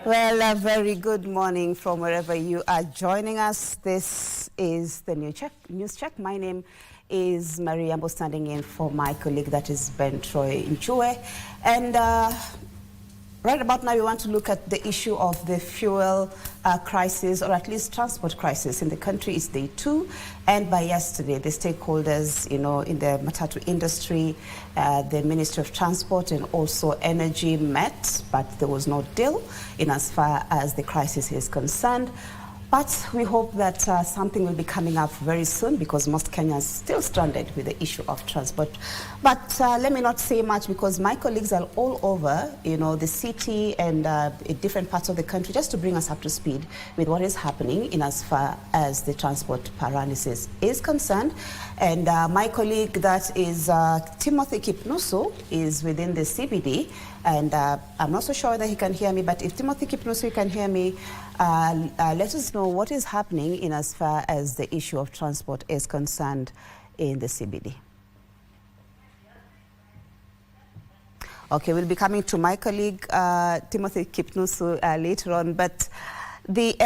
Well, a very good morning from wherever you are joining us. This is the News Check. My name is Yambo, standing in for my colleague, that is Ben Troy Nchue. And right about now, we want to look at the issue of the fuel crisis, or at least transport crisis in the country. It's day 2. And by yesterday, the stakeholders, in the matatu industry, the Ministry of Transport and also Energy met, but there was no deal in as far as the crisis is concerned. But we hope that something will be coming up very soon, because most Kenyans still stranded with the issue of transport. But let me not say much, because my colleagues are all over, the city and in different parts of the country, just to bring us up to speed with what is happening in as far as the transport paralysis is concerned. And my colleague, that is Timothy Kipnusu, is within the CBD. And I'm not so sure whether he can hear me, but if Timothy Kipnusu can hear me, let us know what is happening in as far as the issue of transport is concerned in the CBD. Okay, we'll be coming to my colleague, Timothy Kipnusu, later on. But the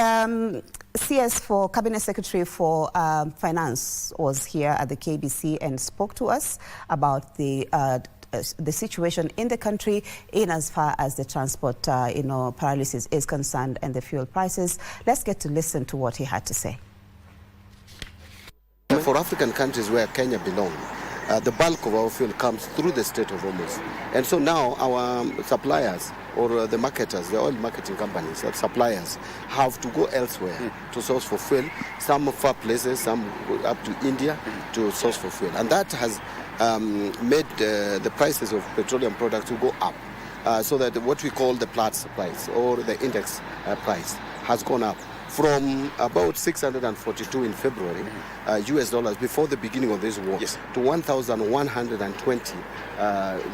CS for Cabinet Secretary for Finance was here at the KBC and spoke to us about the situation in the country in as far as the transport paralysis is concerned and the fuel prices. Let's get to listen to what he had to say. For African countries where Kenya belongs, the bulk of our fuel comes through the state of Hormuz. And so now our suppliers, or the marketers, the oil marketing companies, suppliers, have to go elsewhere to source for fuel. Some far places, some up to India to source for fuel. And that has made the prices of petroleum products to go up, so that what we call the Platts price, or the index price, has gone up from about 642 in February US dollars before the beginning of this war, to 1,120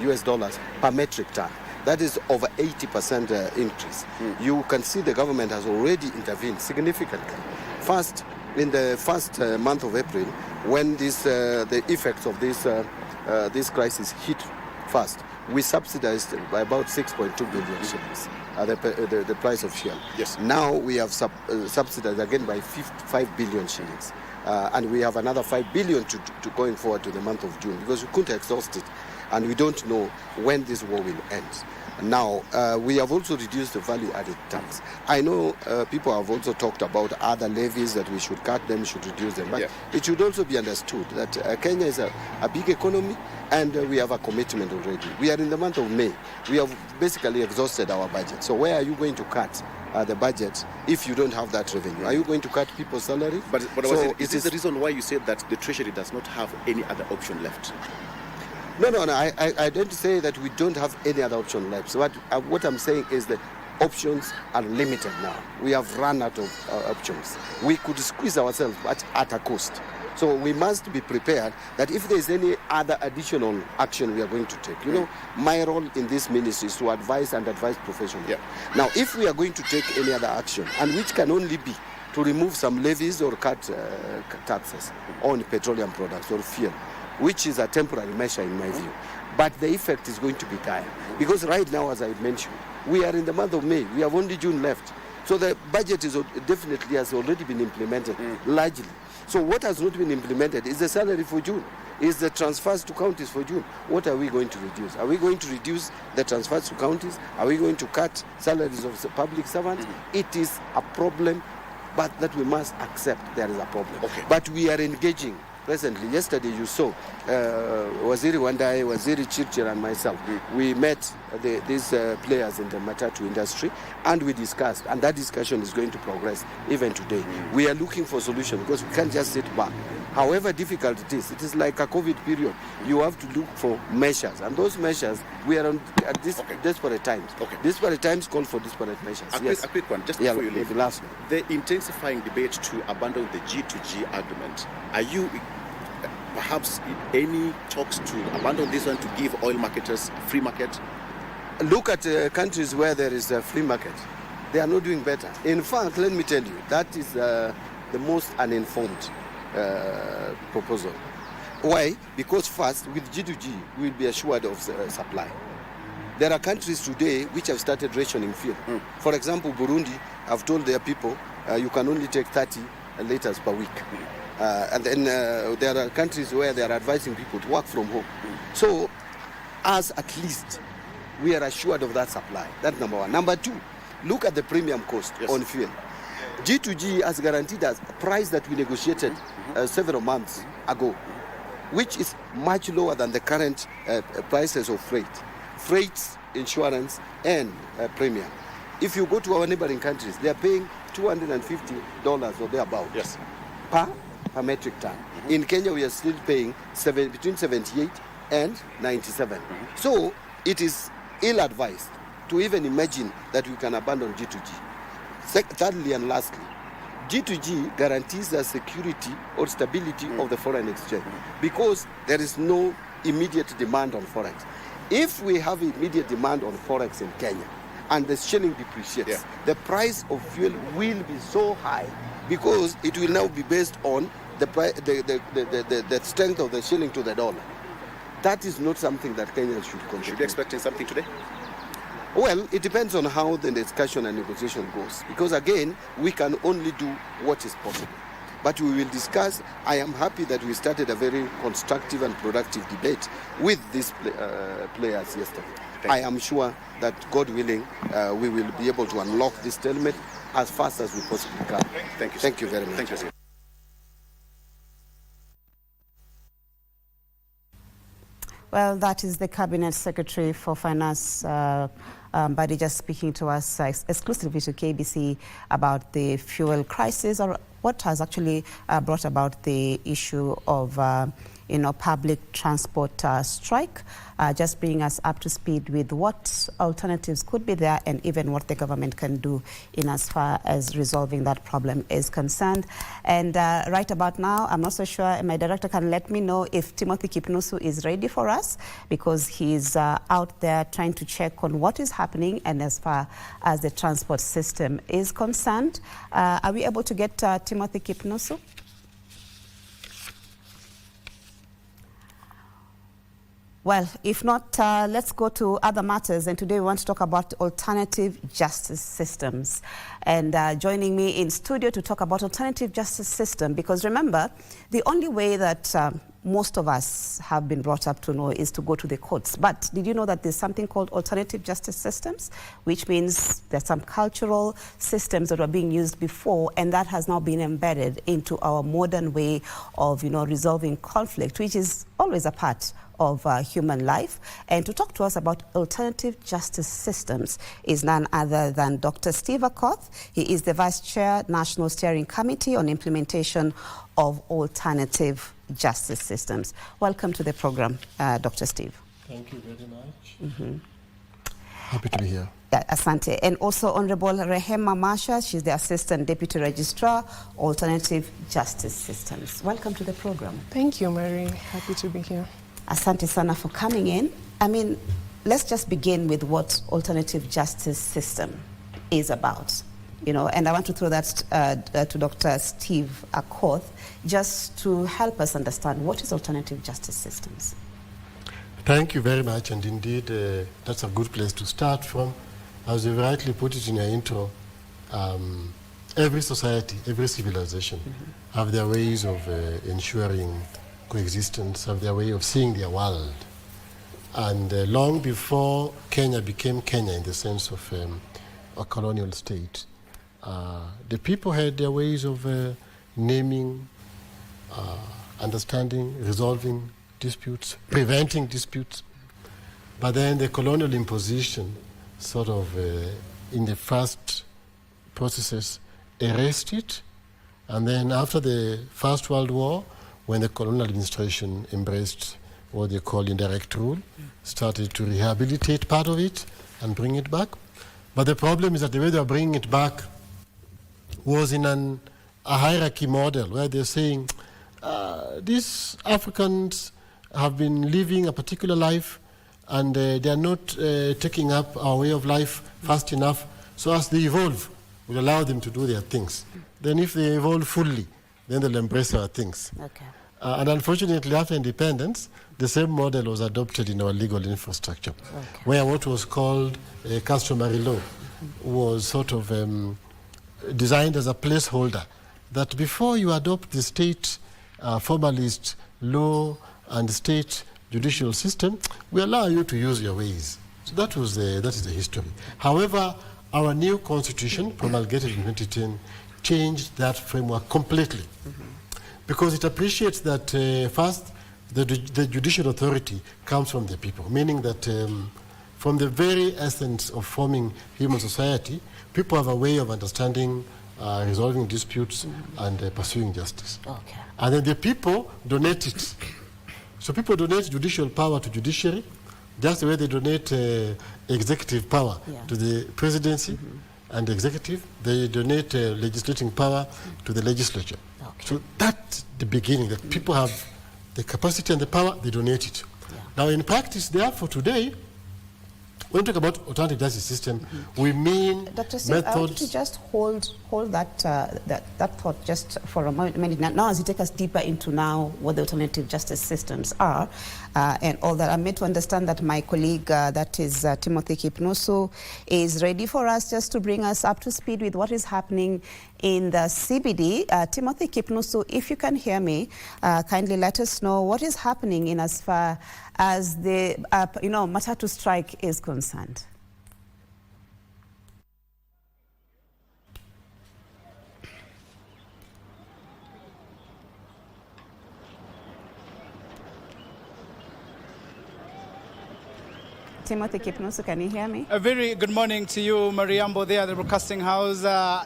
US dollars per metric ton. That is over 80% increase. You can see the government has already intervened significantly. First, in the first month of April, when the effects of this crisis hit first, we subsidized by about 6.2 billion shillings, the price of fuel. Yes. Now we have subsidized again by 5 billion shillings. And we have another 5 billion to going forward to the month of June, because we couldn't exhaust it. And we don't know when this war will end. Now, we have also reduced the value-added tax. I know people have also talked about other levies, that we should cut them, should reduce them. But it should also be understood that Kenya is a big economy, and we have a commitment already. We are in the month of May. We have basically exhausted our budget. So where are you going to cut the budget if you don't have that revenue? Are you going to cut people's salary? But so is this the reason why you said that the Treasury does not have any other option left? No, I don't say that we don't have any other option left. So what I'm saying is that options are limited now. We have run out of options. We could squeeze ourselves, but at a cost. So we must be prepared that if there is any other additional action we are going to take. My role in this ministry is to advise professionally. Now, if we are going to take any other action, and which can only be to remove some levies or cut taxes on petroleum products or fuel, which is a temporary measure in my view. But the effect is going to be dire. Because right now, as I mentioned, we are in the month of May. We have only June left. So the budget definitely has already been implemented, largely. So what has not been implemented is the salary for June, is the transfers to counties for June. What are we going to reduce? Are we going to reduce the transfers to counties? Are we going to cut salaries of the public servants? It is a problem, but that we must accept there is a problem. But we are engaging. Presently, yesterday you saw Waziri Wandai, Waziri Chirchir and myself. We met these players in the matatu industry, and we discussed, and that discussion is going to progress even today. We are looking for solutions, because we can't just sit back. However difficult it is like a COVID period. You have to look for measures, and those measures, we are on at this desperate times. Desperate times call for desperate measures. A quick one, just before you leave. The last one. The intensifying debate to abandon the G2G argument. Are you perhaps any talks to abandon this one, to give oil marketers free market? Look at countries where there is a free market. They are not doing better. In fact, let me tell you, that is the most uninformed proposal. Why? Because first, with G2G, we will be assured of supply. There are countries today which have started rationing fuel. For example, Burundi have told their people you can only take 30 liters per week. And then there are countries where they are advising people to work from home. So, us at least, we are assured of that supply. That's number one. Number two, look at the premium cost on fuel. G2G has guaranteed us a price that we negotiated several months ago, which is much lower than the current prices of freight. Freights, insurance, and premium. If you go to our neighboring countries, they are paying $250 or thereabouts per metric ton. In Kenya, we are still paying between 78 and 97. So it is ill-advised to even imagine that we can abandon G2G. Thirdly and lastly, G2G guarantees the security or stability of the foreign exchange because there is no immediate demand on forex. If we have immediate demand on forex in Kenya and the shilling depreciates, the price of fuel will be so high because it will now be based on the strength of the shilling to the dollar. That is not something that Kenya should contribute. Should be expecting something today? Well, it depends on how the discussion and negotiation goes. Because again, we can only do what is possible. But we will discuss. I am happy that we started a very constructive and productive debate with these players yesterday. I am sure that, God willing, we will be able to unlock this stalemate as fast as we possibly can. Thank you. Thank you very much. Thank you, sir. Well, that is the Cabinet Secretary for Finance, Buddy, just speaking to us exclusively to KBC about the fuel crisis, or what has actually brought about the issue of public transport strike, just bringing us up to speed with what alternatives could be there and even what the government can do in as far as resolving that problem is concerned. And right about now, I'm not so sure my director can let me know if Timothy Kipnusu is ready for us, because he's out there trying to check on what is happening and as far as the transport system is concerned. Are we able to get Timothy Kipnusu? Well, if not, let's go to other matters. And today we want to talk about alternative justice systems. And joining me in studio to talk about alternative justice system, because remember, the only way that most of us have been brought up to know is to go to the courts. But did you know that there's something called alternative justice systems, which means there's some cultural systems that were being used before, and that has now been embedded into our modern way of, resolving conflict, which is always a part of human life. And to talk to us about alternative justice systems is none other than Dr. Steve Akoth. He is the Vice Chair, National Steering Committee on Implementation of Alternative Justice Systems. Welcome to the program, Dr. Steve. Thank you very much. Happy to be here. Asante. And also Honorable Rehema Masha, she's the Assistant Deputy Registrar, Alternative Justice Systems. Welcome to the program. Thank you, Mary. Happy to be here. Asante sana for coming in. I mean, let's just begin with what alternative justice system is about, and I want to throw that to Dr. Steve Akoth, just to help us understand what is alternative justice systems. Thank you very much, and indeed, that's a good place to start from. As you rightly put it in your intro, every society, every civilization have their ways of ensuring coexistence, have their way of seeing their world. And long before Kenya became Kenya in the sense of a colonial state, the people had their ways of naming, understanding, resolving disputes, preventing disputes. But then the colonial imposition sort of, in the first processes, erased it. And then after the First World War, when the colonial administration embraced what they call indirect rule, started to rehabilitate part of it and bring it back. But the problem is that the way they are bringing it back was in a hierarchy model where they're saying, these Africans have been living a particular life and they are not taking up our way of life fast enough, so as they evolve, we'll allow them to do their things. Then if they evolve fully, then they'll embrace our things. Okay. And unfortunately, after independence, the same model was adopted in our legal infrastructure, where what was called customary law was sort of designed as a placeholder, that before you adopt the state formalist law and state judicial system, we allow you to use your ways. So that is the history. However, our new constitution, promulgated in 2010, changed that framework completely, because it appreciates that first, the judicial authority comes from the people, meaning that from the very essence of forming human society, people have a way of understanding, resolving disputes, and pursuing justice. Okay. And then the people donate it. So people donate judicial power to judiciary, just the way they donate executive power to the presidency and the executive. They donate legislating power to the legislature. Okay. So that's the beginning, that people have the capacity and the power, they donate it. Yeah. Now in practice, therefore, today, when we talk about alternative justice system, we mean Dr. Singh, I want to just hold that thought just for a minute. Now, as you take us deeper into now what the alternative justice systems are and all that, I'm made to understand that my colleague, that is Timothy Kipnusu, is ready for us just to bring us up to speed with what is happening in the CBD. Timothy Kipnusu, if you can hear me, kindly let us know what is happening in as far as the Matatu strike is concerned. Timothy Kipnusu, can you hear me? A very good morning to you, Yambo, there at the Broadcasting House.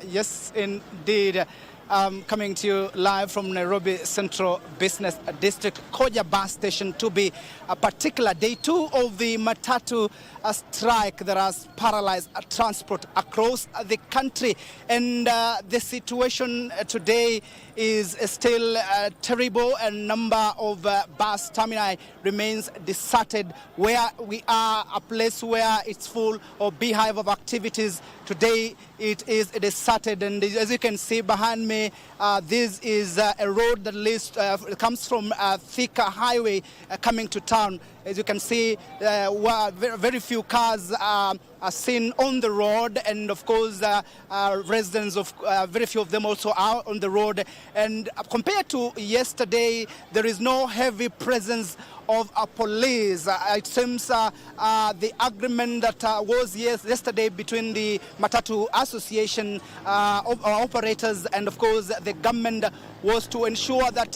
Yes, indeed. Coming to you live from Nairobi Central Business District, Koja bus station, to be a particular day 2 of the Matatu strike that has paralyzed transport across the country. And the situation today is still terrible. A number of bus terminali remains deserted. Where we are, a place where it's full of beehive of activities, today it is deserted. And as you can see behind me, this is a road that comes from Thika Highway coming to town. As you can see, very few cars are seen on the road, and of course residents of very few of them also are on the road. And compared to yesterday, there is no heavy presence of police. It seems the agreement that was yesterday between the Matatu Association operators and of course the government was to ensure that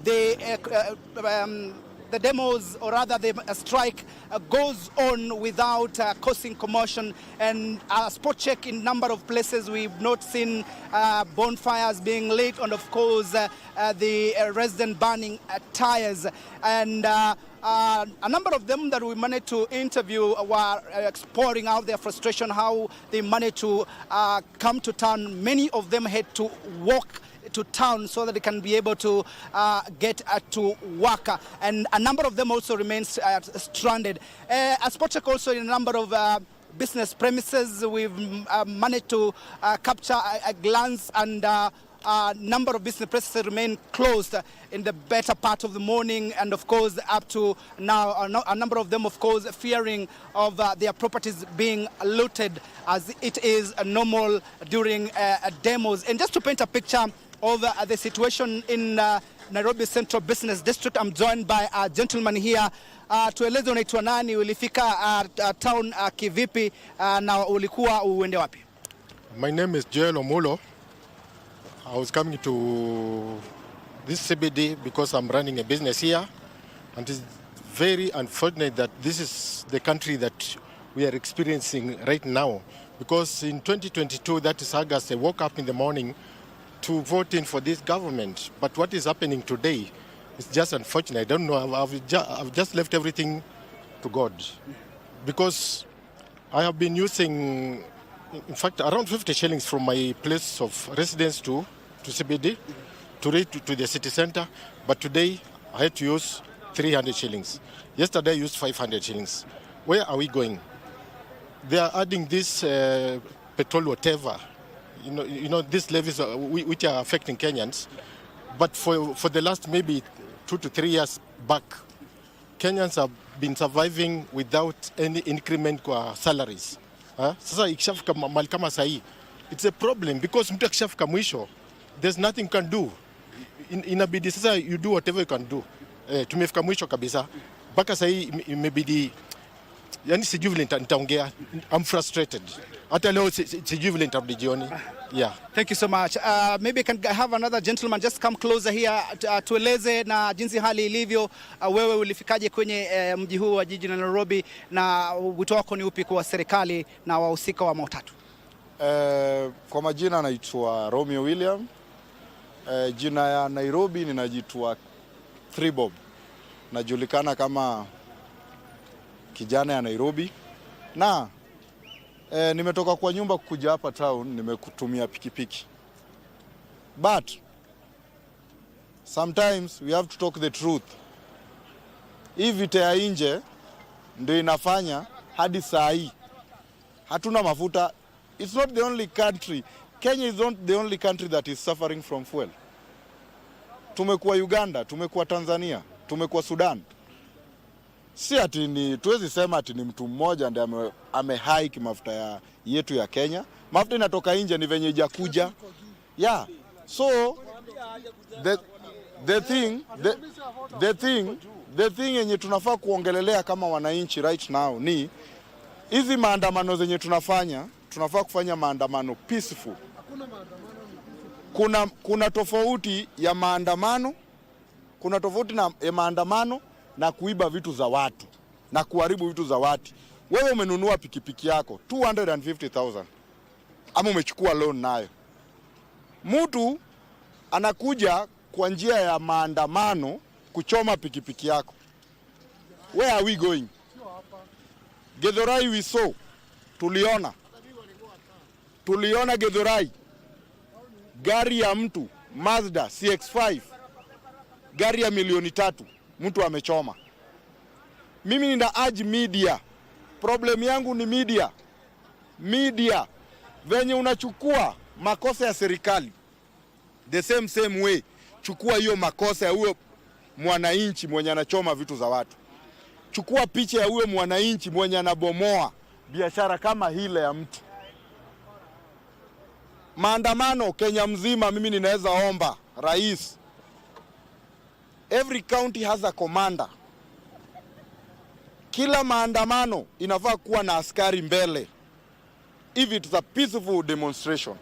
the demos, or rather the strike, goes on without causing commotion. And a spot check in number of places, we've not seen bonfires being lit, and of course the resident burning tires. And a number of them that we managed to interview were pouring out their frustration, how they managed to come to town. Many of them had to walk to town so that they can be able to get to work, and a number of them also remains stranded. A spot check also in a number of business premises, we've managed to capture a glance, and a number of business premises remain closed in the better part of the morning, and of course up to now a number of them of course fearing of their properties being looted, as it is normal during demos. And just to paint a picture of the situation in Nairobi Central Business District, I'm joined by a gentleman here. Tueleze unaitwa nani, ulifika town kivipi, na ulikuwa uende wapi? My name is Joel Omulo. I was coming to this CBD because I'm running a business here, and it's very unfortunate that this is the country that we are experiencing right now, because in 2022, that is August, I woke up in the morning to vote in for this government. But what is happening today is just unfortunate. I don't know. I've just left everything to God, because I have been using, in fact, around 50 shillings from my place of residence to CBD to reach to the city center. But today I had to use 300 shillings. Yesterday I used 500 shillings. Where are we going? They are adding this petrol whatever. You know these levies which are affecting Kenyans. But for the last maybe 2 to 3 years back, Kenyans have been surviving without any increment kwa salaries. Sasa ikishafika mali kama sahi, it's a problem because mtu akishafika mwisho, there's nothing you can do. Inabidi sasa you do whatever you can do. Tumefika mwisho kabisa. Mpaka sahi imebidi, yani sijui vile nitaongea. I'm frustrated. Hata leo sijui vile nitarudi jioni. Yeah. Thank you so much. Maybe I can have another gentleman just come closer here. Tueleze na jinsi hali ilivyo. Wewe ulifikaje kwenye mji huu wa jiji la Nairobi, na wito wako ni upi kwa serikali na wahusika wa matatu? Kwa majina naitwa Romeo William. Jina ya Nairobi ninajitwa 3 Bob. Najulikana kama kijana ya Nairobi. Na nimetoka kwa nyumba kuja hapa town, nimekutumia pikipiki. But sometimes we have to talk the truth. Hii vita ya nje ndio inafanya hadi saa hii hatuna mafuta. It's not the only country. Kenya is not the only country that is suffering from fuel. Tumekuwa Uganda, tumekuwa Tanzania, tumekuwa Sudan. Si ati ni tuwezi sema ati ni mtu mmoja ndiye amehike mafuta yetu ya Kenya. Mafuta inatoka nje, ni venye hajakuja. Yeah. So the thing yenye tunafaa kuongelelea kama wananchi right now ni hizi maandamano zenye tunafaa kufanya maandamano peaceful. Kuna tofauti ya maandamano, ya maandamano na kuiba vitu za watu na kuharibu vitu za watu. Wewe umenunua pikipiki yako 250,000 ama umechukua loan nayo. Mtu anakuja kwa njia ya maandamano kuchoma pikipiki yako. Where are we going? Githurai we saw. Tuliona Githurai. Gari ya mtu Mazda CX-5, gari ya milioni 3 mtu amechoma. Mimi nina urge media. Problem yangu ni media. Venye unachukua makosa ya serikali the same way, chukua hiyo makosa ya huyo mwananchi mwenye anachoma vitu za watu. Chukua picha ya huyo mwananchi mwenye anabomoa biashara kama hile ya mtu. Maandamano Kenya mzima, mimi ninaweza omba rais, every county has a commander. Kila maandamano inafaa kuwa na askari mbele, if it's a peaceful demonstration.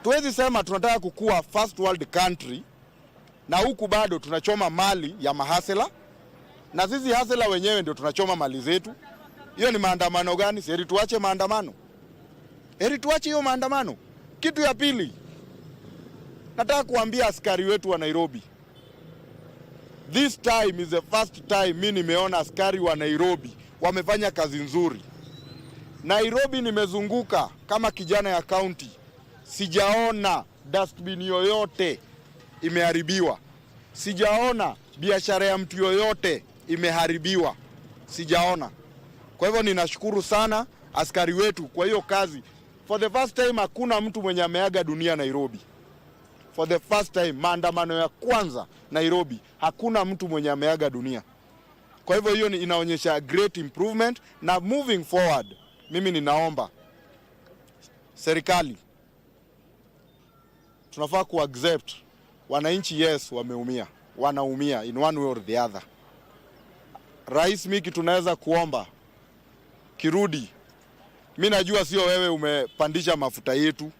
Tuwezi sema tunataka kukua first world country na huku bado tunachoma mali ya mahasela, na sisi hasela wenyewe ndio tunachoma mali zetu. Hiyo ni maandamano gani? Heri tuache maandamano. Hiyo maandamano. Kitu ya pili, nataka kuambia askari wetu wa Nairobi, this time is the first time mimi nimeona askari wa Nairobi wamefanya kazi nzuri. Nairobi nimezunguka kama kijana ya county, sijaona dustbin yoyote imeharibiwa. Sijaona biashara ya mtu yoyote imeharibiwa. Sijaona. Kwa hivyo ninashukuru sana askari wetu kwa hiyo kazi. For the first time hakuna mtu mwenye ameaga dunia Nairobi. For the first time, maandamano ya kwanza Nairobi, hakuna mtu mwenye ameaga dunia. Kwa hivyo hiyo inaonyesha great improvement, na moving forward mimi ninaomba serikali, tunafaa ku-accept wananchi, yes, wanaumia in one way or the other. Rais, miki tunaweza kuomba kirudi. Mimi najua sio wewe umepandisha mafuta yetu,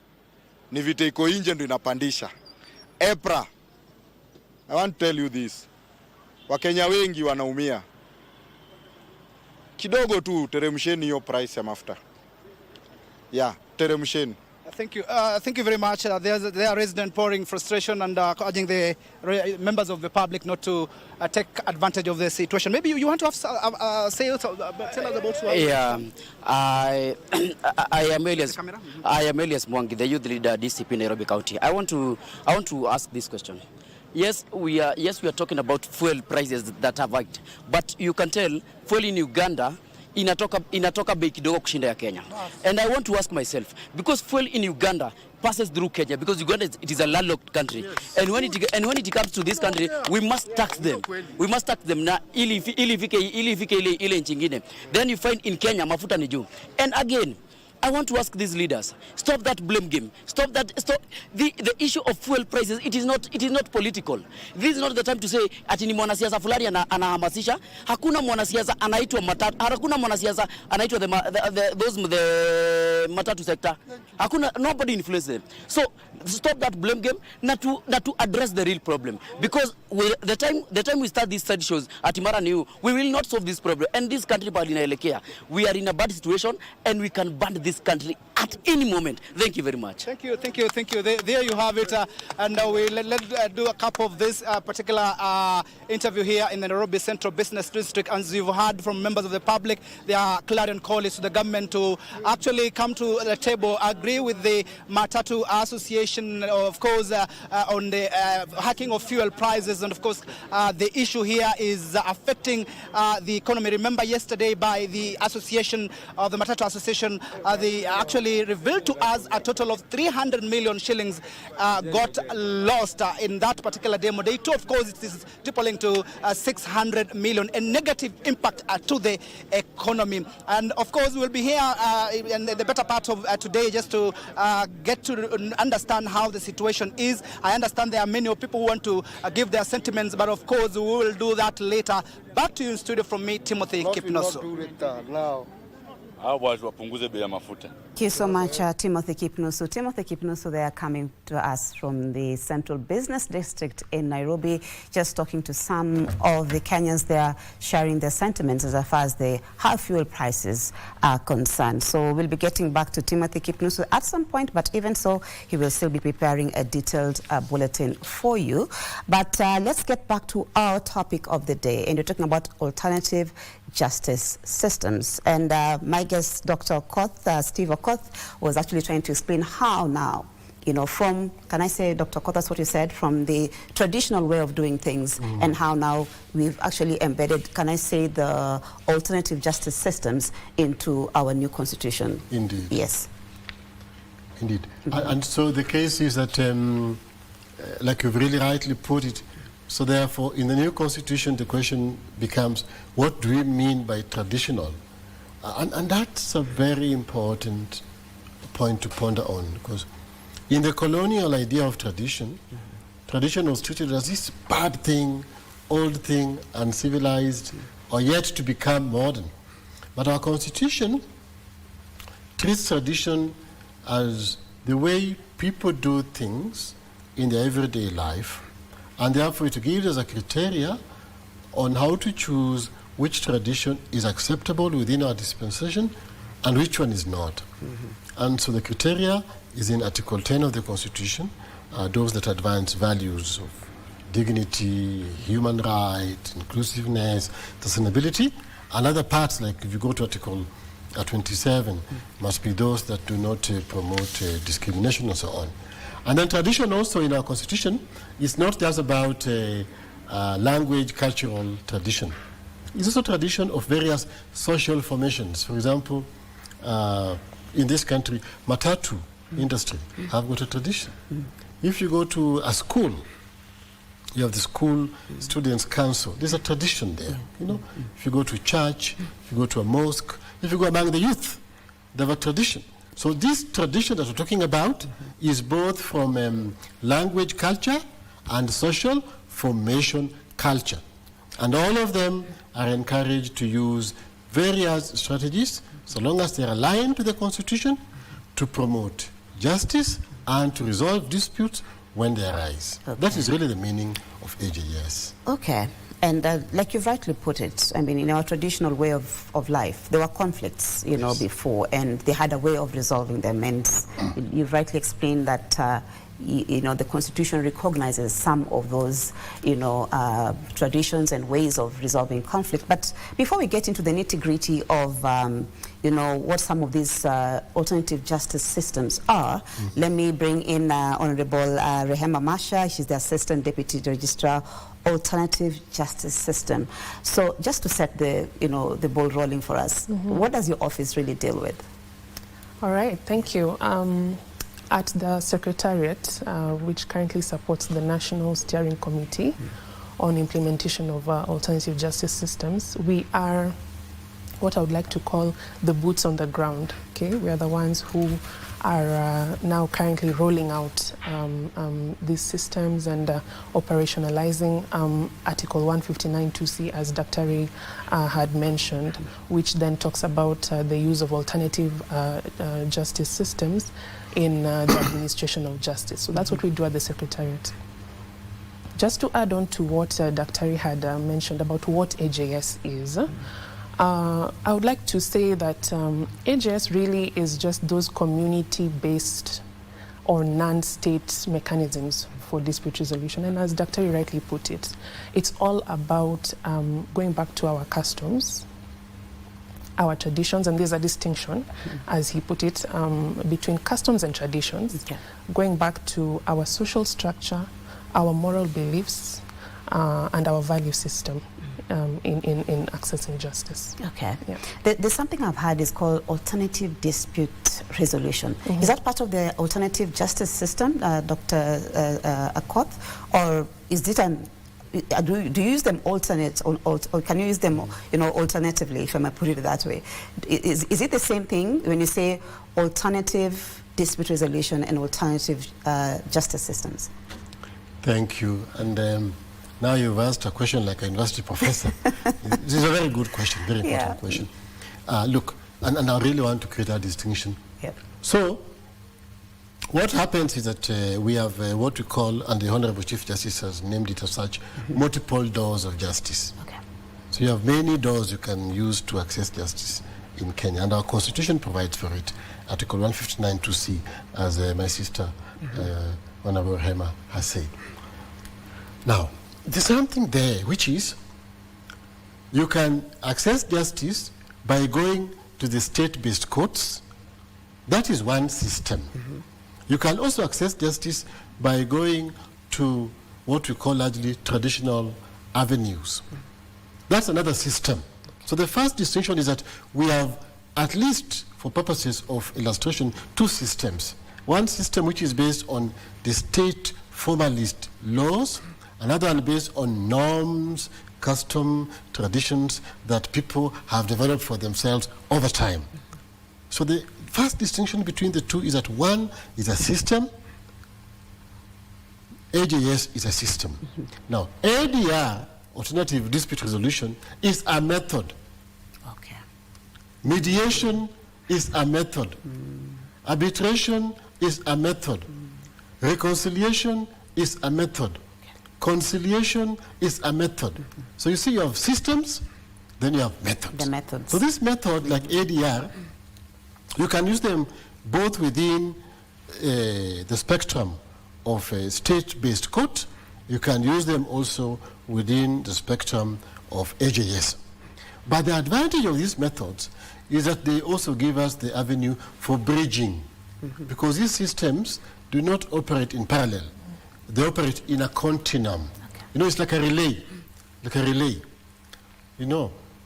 ni vita iko nje ndio inapandisha. EPRA, I want to tell you this. Wakenya wengi wanaumia. Kidogo tu teremsheni hiyo price ya mafuta. Yeah, teremsheni. Thank you very much. There are residents pouring frustration and urging the members of the public not to take advantage of the situation. Maybe you want to have tell us about what. Yeah, I am Elias Mwangi, the youth leader DCP Nairobi County. I want to ask this question. Yes, we are talking about fuel prices that have hiked, but you can tell fuel in Uganda inatoka bei kidogo kushinda ya Kenya. And I want to ask myself, because fuel in Uganda passes through Kenya, because Uganda it is a landlocked country, and when it comes to this country, we must tax them. We must tax them na ili ifike ile nchi nyingine. Then you find in Kenya mafuta ni juu. And again, I want to ask these leaders, stop that blame game. Stop the issue of fuel prices. It is not political. This is not the time to say ati ni mwanasiasa fulani anahamasisha. Hakuna mwanasiasa anaitwa matatu. Hakuna mwanasiasa anaitwa the matatu sector. Hakuna, nobody influence them. So stop that blame game na to address the real problem, because the time we start these study shows at Imara New, we will not solve this problem. And this country we are in a bad situation, and we can ban this country at any moment. Thank you very much. Thank you. There you have it. And let's do a cap of this particular interview here in the Nairobi Central Business District. As you've heard from members of the public, there are clarion calls to the government to actually come to the table, agree with the Matatu Association, of course, on the hacking of fuel prices. And of course, the issue here is affecting the economy. Remember yesterday by the association, the Matatu Association, they actually revealed to us a total of 300 million shillings got lost in that particular demo day. Too, of course, it is tripling to 600 million, a negative impact to the economy. And of course, we'll be here in the better part of today just to get to understand how the situation is. I understand there are many people who want to give their sentiments, but of course, we will do that later. Back to you in studio from me, Timothy Kipnoso. Thank you so much, Timothy Kipnusu. Timothy Kipnusu, they are coming to us from the Central Business District in Nairobi, just talking to some of the Kenyans. They are sharing their sentiments as far as the high fuel prices are concerned. So we'll be getting back to Timothy Kipnusu at some point, but even so, he will still be preparing a detailed bulletin for you. But let's get back to our topic of the day, and you're talking about alternative justice systems. And my guest, Dr. Okoth, Steve Okoth, was actually trying to explain how now, from, can I say, Dr. Okoth, that's what you said, from the traditional way of doing things, and how now we've actually embedded, can I say, the alternative justice systems into our new constitution. Indeed. Yes. Indeed. And so the case is that, like you've really rightly put it, so therefore, in the new constitution, the question becomes, what do we mean by traditional? And that's a very important point to ponder on, because in the colonial idea of tradition, tradition was treated as this bad thing, old thing, uncivilized, or yet to become modern. But our constitution treats tradition as the way people do things in their everyday life, and therefore it gives us a criteria on how to choose which tradition is acceptable within our dispensation and which one is not. And so the criteria is in Article 10 of the Constitution, those that advance values of dignity, human rights, inclusiveness, sustainability, and other parts, like if you go to Article 27, must be those that do not promote discrimination and so on. And then tradition also in our Constitution is not just about language, cultural tradition. It's also tradition of various social formations. For example, in this country, matatu industry have got a tradition. If you go to a school, you have the school students' council. There's a tradition there. If you go to church, if you go to a mosque, if you go among the youth, they have a tradition. So this tradition that we're talking about is both from language culture and social formation culture. And all of them are encouraged to use various strategies, so long as they're aligned to the Constitution, to promote justice and to resolve disputes when they arise. Okay. That is really the meaning of AJS. Okay. And like you've rightly put it, I mean, in our traditional way of life, there were conflicts, before, and they had a way of resolving them. And you've rightly explained that, the Constitution recognizes some of those, traditions and ways of resolving conflict. But before we get into the nitty-gritty of, what some of these alternative justice systems are, let me bring in Honorable Rehema Masha. She's the Assistant Deputy Registrar alternative justice system. So just to set the, the ball rolling for us, what does your office really deal with? All right, thank you. At the Secretariat, which currently supports the National Steering Committee on implementation of alternative justice systems, we are what I would like to call the boots on the ground. Okay, we are the ones who are now currently rolling out these systems and operationalizing Article 159(2)(c), as Dr. had mentioned, which then talks about the use of alternative justice systems in the administration of justice. So that's what we do at the Secretariat. Just to add on to what Dr. had mentioned about what AJS is, I would like to say that AJS really is just those community-based or non-state mechanisms for dispute resolution. And as Dr. rightly put it, it's all about going back to our customs, our traditions, and there's a distinction, as he put it, between customs and traditions, going back to our social structure, our moral beliefs, and our value system. In accessing justice. Okay. Yeah. There's something I've heard is called alternative dispute resolution. Is that part of the alternative justice system, Dr. Akoth, or is it do you use them alternate, or can you use them, alternatively, if I may put it that way? Is it the same thing when you say alternative dispute resolution and alternative justice systems? Thank you. And now you've asked a question like a university professor. This is a very good question, very important question. Look, and I really want to create a distinction. Yep. So, what happens is that we have what we call, and the Honorable Chief Justice has named it as such, multiple doors of justice. Okay. So you have many doors you can use to access justice in Kenya, and our Constitution provides for it. Article 159(2)(c), as my sister, Honorable Hema, has said. Now, there's something there, which is you can access justice by going to the state-based courts. That is one system. You can also access justice by going to what we call largely traditional avenues. That's another system. So the first distinction is that we have, at least for purposes of illustration, two systems. One system which is based on the state formalist laws, another one based on norms, custom, traditions that people have developed for themselves over time. So the first distinction between the two is that one is a system, AJS is a system. Now, ADR, alternative dispute resolution, is a method. Okay. Mediation is a method. Arbitration is a method. Reconciliation is a method. Conciliation is a method. So you see, you have systems, then you have methods. The methods. So this method, like ADR, you can use them both within the spectrum of a state-based court. You can use them also within the spectrum of AJS. But the advantage of these methods is that they also give us the avenue for bridging, because these systems do not operate in parallel. They operate in a continuum. Okay. It's like a relay.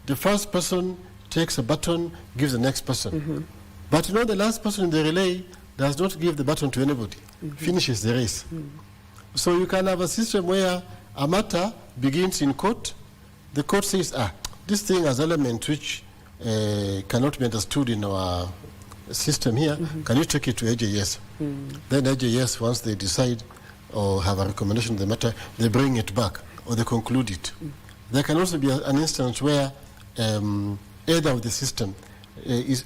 The first person takes a baton, gives the next person. But the last person in the relay does not give the baton to anybody, finishes the race. So you can have a system where a matter begins in court. The court says, this thing has elements which cannot be understood in our system here. Can you take it to AJS? Then AJS, once they decide or have a recommendation of the matter, they bring it back or they conclude it. There can also be an instance where either of the system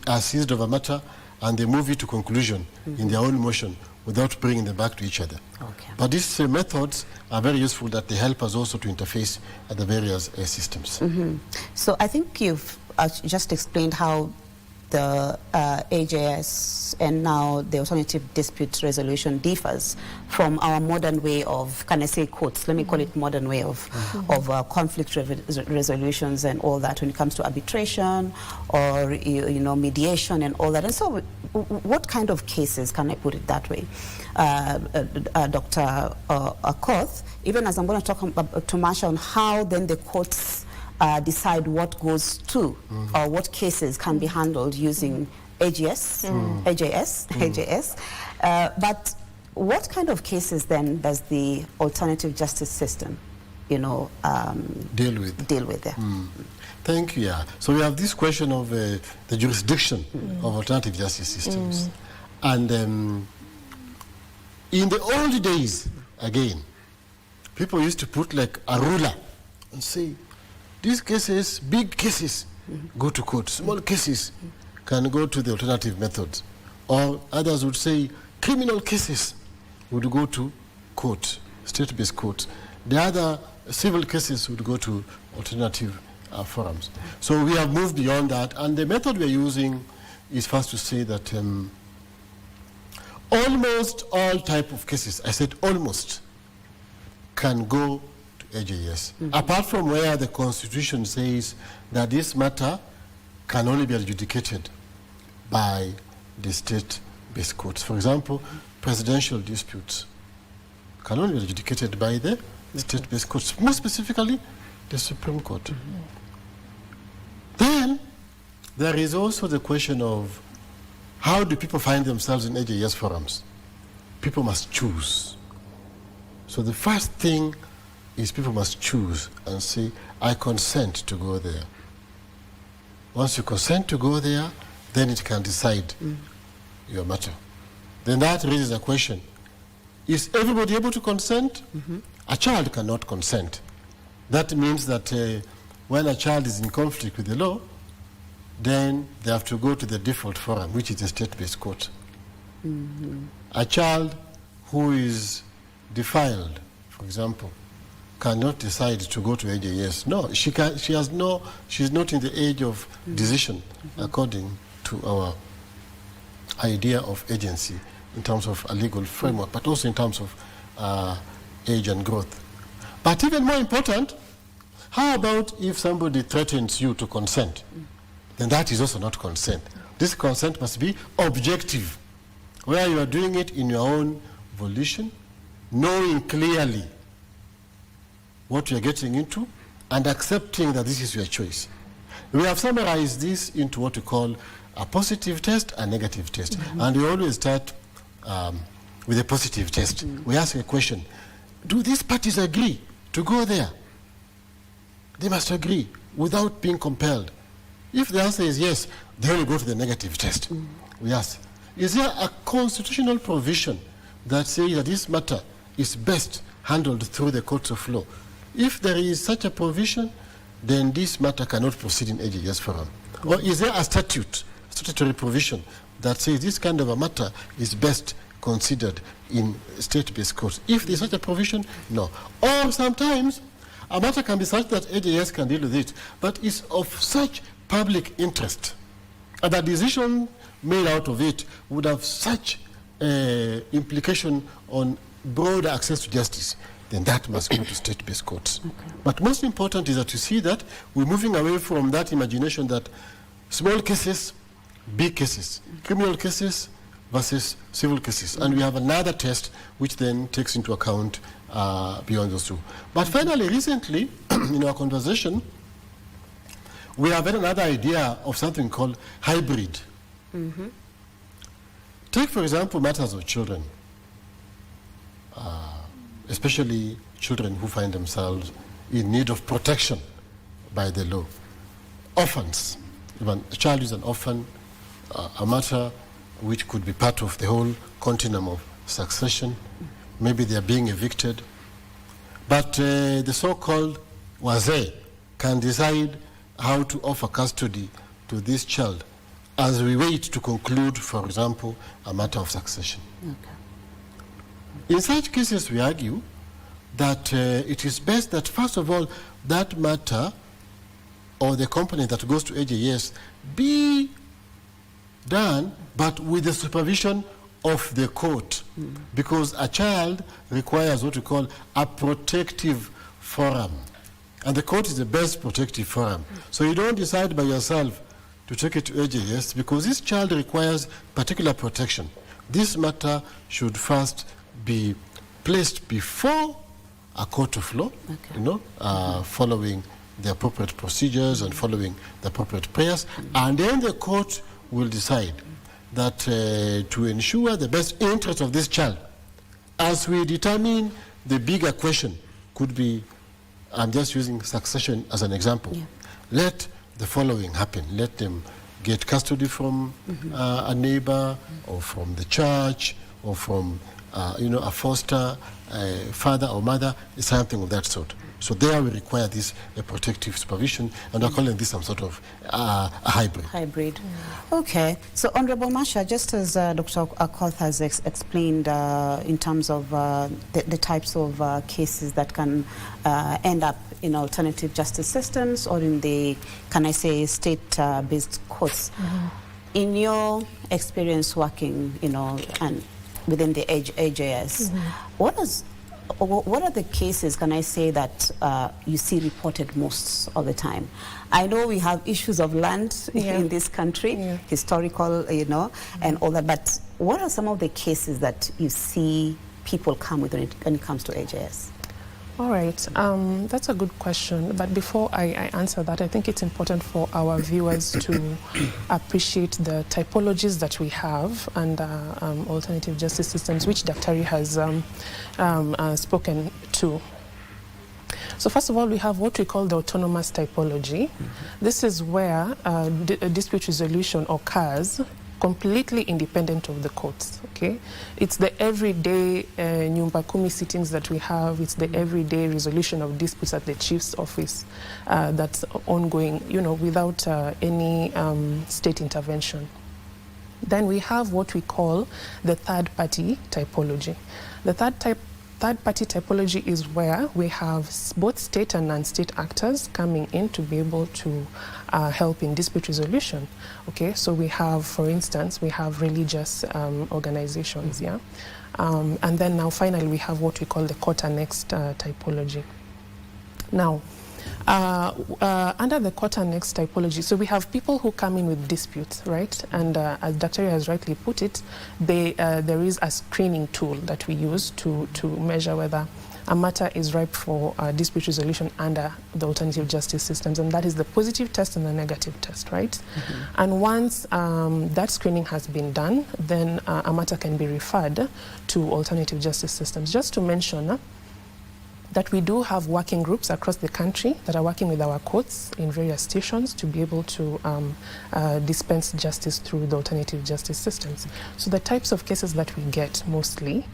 are seized of a matter and they move it to conclusion in their own motion without bringing them back to each other. Okay. But these methods are very useful, that they help us also to interface at the various systems. So I think you've just explained how the AJS and now the alternative dispute resolution differs from our modern way of, can I say courts, let me call it modern way of, conflict resolutions and all that when it comes to arbitration or you know, mediation and all that. And so what kind of cases, can I put it that way, Dr. Akoth, even as I'm going to talk to Marsha on how then the courts decide what goes to or what cases can be handled using AJS. But what kind of cases then does the alternative justice system, you know, deal with there? Thank you. Yeah. So we have this question of the jurisdiction of alternative justice systems. And in the old days, again, people used to put like a ruler and say, these cases, big cases, go to court. Small cases can go to the alternative methods. Or others would say criminal cases would go to court, state-based courts. The other civil cases would go to alternative forums. So we have moved beyond that. And the method we're using is first to say that almost all type of cases, I said almost, can go to AJS, apart from where the Constitution says that this matter can only be adjudicated by the state-based courts. For example, presidential disputes can only be adjudicated by the state-based courts, more specifically, the Supreme Court. Then, there is also the question of how do people find themselves in AJS forums? People must choose. So the first thing is people must choose and say, I consent to go there. Once you consent to go there, then it can decide your matter. Then that raises a question. Is everybody able to consent? A child cannot consent. That means that when a child is in conflict with the law, then they have to go to the default forum, which is the state-based court. A child who is defiled, for example, cannot decide to go to AJS. No, she's not in the age of decision, according to our idea of agency in terms of a legal framework, but also in terms of age and growth. But even more important, how about if somebody threatens you to consent? Then that is also not consent. This consent must be objective, where you are doing it in your own volition, knowing clearly what you are getting into, and accepting that this is your choice. We have summarized this into what we call a positive test, a negative test. And we always start with a positive test. We ask a question, do these parties agree to go there? They must agree without being compelled. If the answer is yes, they will go to the negative test. We ask, is there a constitutional provision that says that this matter is best handled through the courts of law? If there is such a provision, then this matter cannot proceed in AJS forum. Or is there a statutory provision that says this kind of a matter is best considered in state-based courts? If there's such a provision, no. Or sometimes a matter can be such that AJS can deal with it, but it's of such public interest, and the decision made out of it would have such implication on broader access to justice, then that must go to state-based courts. But most important is that you see that we're moving away from that imagination that small cases, big cases, criminal cases versus civil cases. And we have another test which then takes into account beyond those two. But finally, recently, in our conversation, we have had another idea of something called hybrid. Take, for example, matters of children, especially children who find themselves in need of protection by the law. Orphans. When a child is an orphan, a matter which could be part of the whole continuum of succession. Maybe they are being evicted. But the so-called wazee can decide how to offer custody to this child as we wait to conclude, for example, a matter of succession. In such cases, we argue that it is best that, first of all, that matter or the company that goes to AJS be done, but with the supervision of the court, because a child requires what we call a protective forum, and the court is the best protective forum. So you don't decide by yourself to take it to AJS, because this child requires particular protection. This matter should first be placed before a court of law, following the appropriate procedures and following the appropriate prayers, and then the court will decide that to ensure the best interest of this child, as we determine the bigger question, could be, I'm just using succession as an example. Let the following happen. Let them get custody from a neighbor or from the church or from a foster father or mother, something of that sort. So there we require this protective supervision, and we're calling this some sort of a hybrid. Hybrid. Okay. So, Honorable Masha, just as Dr. Akoth has explained in terms of the types of cases that can end up in alternative justice systems or in the, can I say, state-based courts. In your experience working, and within the AJS, what are the cases, can I say, that you see reported most of the time? I know we have issues of land in this country, historical, and all that, but what are some of the cases that you see people come with when it comes to AJS? All right, that's a good question. But before I answer that, I think it's important for our viewers to appreciate the typologies that we have under alternative justice systems, which Dr. has spoken to. So first of all, we have what we call the autonomous typology. This is where dispute resolution occurs completely independent of the courts, okay? It's the everyday Nyumba Kumi sittings that we have. It's the everyday resolution of disputes at the chief's office that's ongoing, without any state intervention. Then we have what we call the third-party typology. The third-party typology is where we have both state and non-state actors coming in to be able to help in dispute resolution. Okay, so we have, for instance, we have religious organizations, and then now finally we have what we call the court-annexed typology. Now, under the court-annexed typology, so we have people who come in with disputes, right? And as Dr. has rightly put it, there is a screening tool that we use to measure whether a matter is ripe for dispute resolution under the alternative justice systems, and that is the positive test and the negative test, right? And once that screening has been done, then a matter can be referred to alternative justice systems. Just to mention that we do have working groups across the country that are working with our courts in various stations to be able to dispense justice through the alternative justice systems. So the types of cases that we get mostly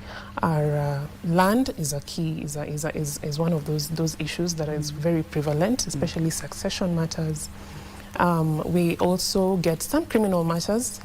are land is a key, is one of those issues that is very prevalent, especially succession matters. We also get some criminal matters,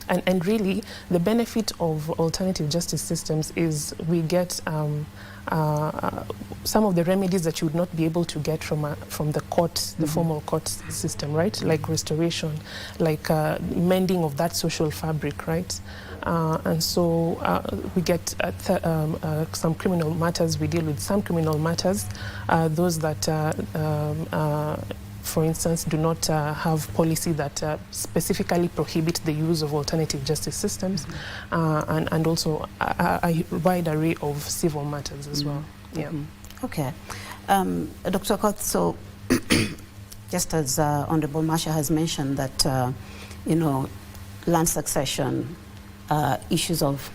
And really, the benefit of alternative justice systems is we get some of the remedies that you would not be able to get from the court, the formal court system, right? Like restoration, like mending of that social fabric, right? And so we get some criminal matters. We deal with some criminal matters, those that for instance, do not have policy that specifically prohibit the use of alternative justice systems, and also a wide array of civil matters as well. Okay. Dr. Akoth, so just as Honorable Masha has mentioned that, land succession, issues of,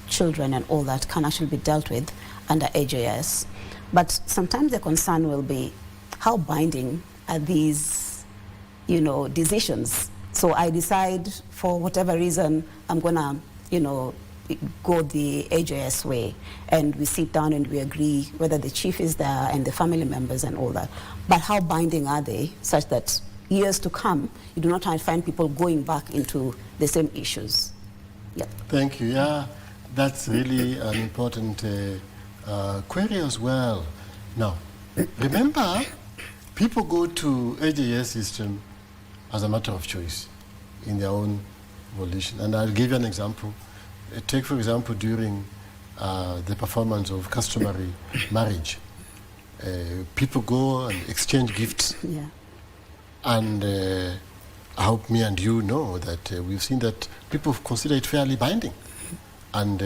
children and all that can actually be dealt with under AJS. But sometimes the concern will be, how binding are these, decisions? So I decide, for whatever reason, I'm gonna, go the AJS way, and we sit down and we agree whether the chief is there and the family members and all that. But how binding are they, such that years to come, you do not find people going back into the same issues? Thank you. Yeah, that's really an important query as well. Now, remember, people go to AJS system as a matter of choice in their own volition. And I'll give you an example. Take, for example, during the performance of customary marriage, people go and exchange gifts. Yeah. And I hope me and you know that we've seen that people consider it fairly binding. And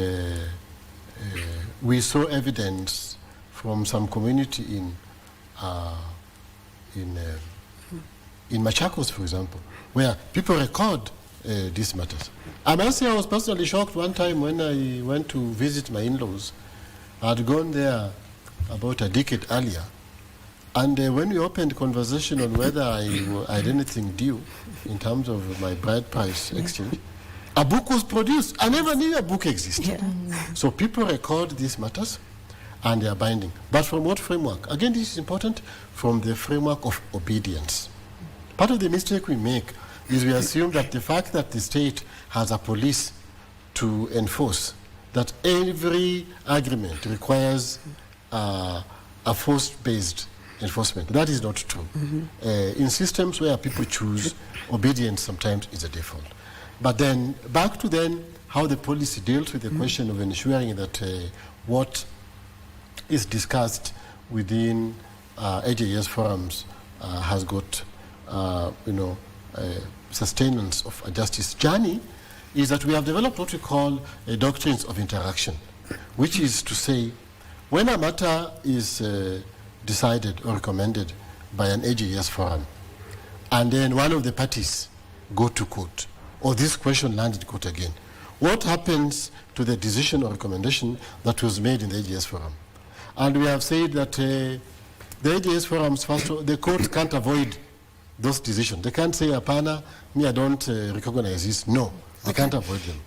we saw evidence from some community in Machakos, for example, where people record these matters. I must say I was personally shocked one time when I went to visit my in-laws. I'd gone there about a decade earlier, and when we opened conversation on whether I had anything due in terms of my bride price exchange, a book was produced. I never knew a book existed. Yeah. So people record these matters, and they are binding. But from what framework? Again, this is important, from the framework of obedience. Part of the mistake we make is we assume that the fact that the state has a police to enforce, that every agreement requires a force-based enforcement. That is not true. In systems where people choose, obedience sometimes is a default. But then, back to then, how the policy deals with the question of ensuring that what is discussed within AJS forums has got, sustenance of a justice journey, is that we have developed what we call doctrines of interaction, which is to say, when a matter is decided or recommended by an AJS forum, and then one of the parties go to court, or this question lands in court again, what happens to the decision or recommendation that was made in the AJS forum? And we have said that the AJS forums, first of all, the court can't avoid those decisions. They can't say, Apana, me, I don't recognize this. No, they can't avoid them.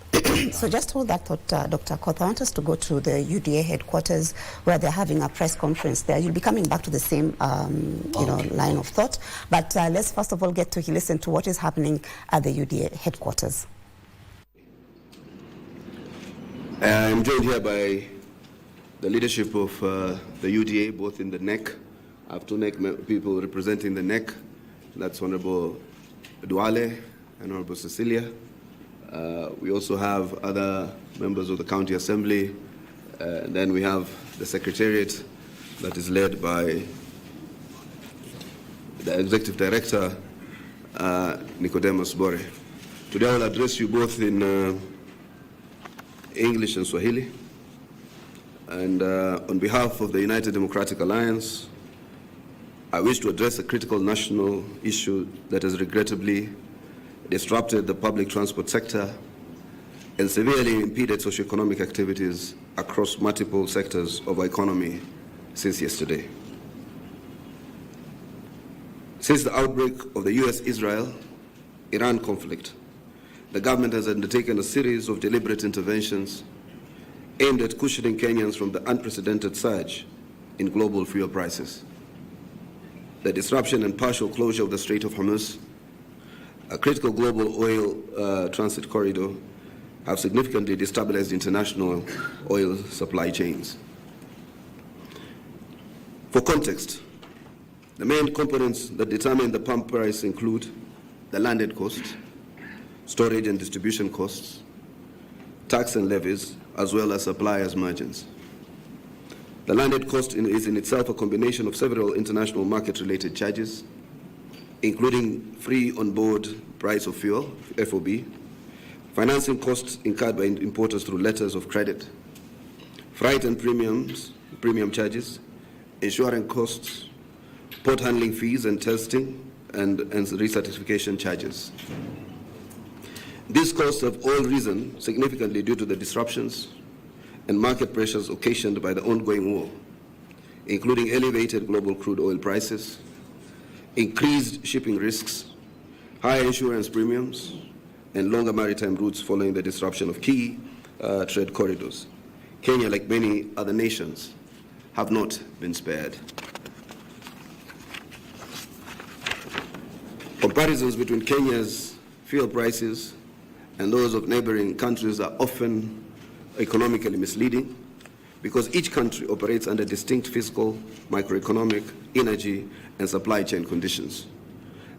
So just hold that thought, Dr. Koth. I want us to go to the UDA headquarters where they're having a press conference there. You'll be coming back to the same line of thought. But let's first of all get to listen to what is happening at the UDA headquarters. I'm joined here by the leadership of the UDA, both in the NEC. I have two NEC people representing the NEC. That's Honorable Duale and Honorable Cecilia. We also have other members of the County Assembly. And then we have the Secretariat that is led by the Executive Director, Nicodemus Bore. Today I will address you both in English and Swahili. And on behalf of the United Democratic Alliance, I wish to address a critical national issue that has regrettably disrupted the public transport sector and severely impeded socioeconomic activities across multiple sectors of our economy since yesterday. Since the outbreak of the US-Israel-Iran conflict, the government has undertaken a series of deliberate interventions aimed at cushioning Kenyans from the unprecedented surge in global fuel prices. The disruption and partial closure of the Strait of Hormuz, a critical global oil transit corridor, have significantly destabilized international oil supply chains. For context, the main components that determine the pump price include the landed cost, storage and distribution costs, tax and levies, as well as suppliers' margins. The landed cost is in itself a combination of several international market-related charges, including free on-board price of fuel, FOB, financing costs incurred by importers through letters of credit, freight and premium charges, insurance costs, port handling fees and testing, and recertification charges. These costs have all risen significantly due to the disruptions and market pressures occasioned by the ongoing war, including elevated global crude oil prices, increased shipping risks, higher insurance premiums, and longer maritime routes following the disruption of key trade corridors. Kenya, like many other nations, have not been spared. Comparisons between Kenya's fuel prices and those of neighboring countries are often economically misleading because each country operates under distinct fiscal, microeconomic, energy, and supply chain conditions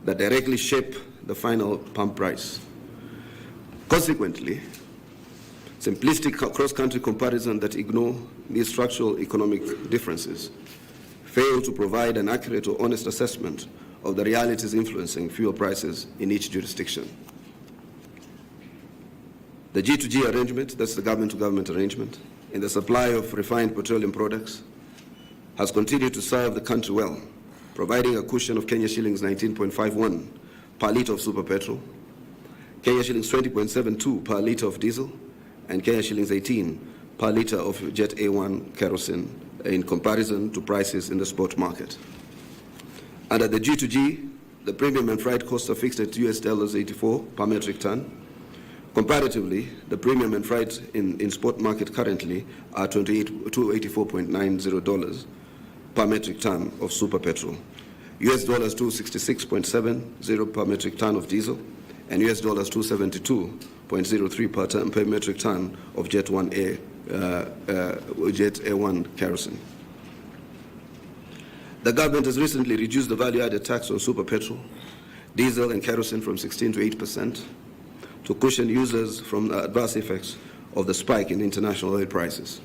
that directly shape the final pump price. Consequently, simplistic cross-country comparison that ignore these structural economic differences fail to provide an accurate or honest assessment of the realities influencing fuel prices in each jurisdiction. The G2G arrangement, that's the government-to-government arrangement, in the supply of refined petroleum products has continued to serve the country well, providing a cushion of Kenya shillings 19.51 per litre of super petrol, Kenya shillings 20.72 per litre of diesel, and Kenya shillings 18 per litre of Jet A1 kerosene in comparison to prices in the spot market. Under the G2G, the premium and freight costs are fixed at $84 per metric ton. Comparatively, the premium and freight in spot market currently are $284.90 per metric ton of super petrol, $266.70 per metric ton of diesel, and $272.03 per metric ton of Jet A1 kerosene. The government has recently reduced the value-added tax on super petrol, diesel, and kerosene from 16 to 8% to cushion users from the adverse effects of the spike in international oil prices.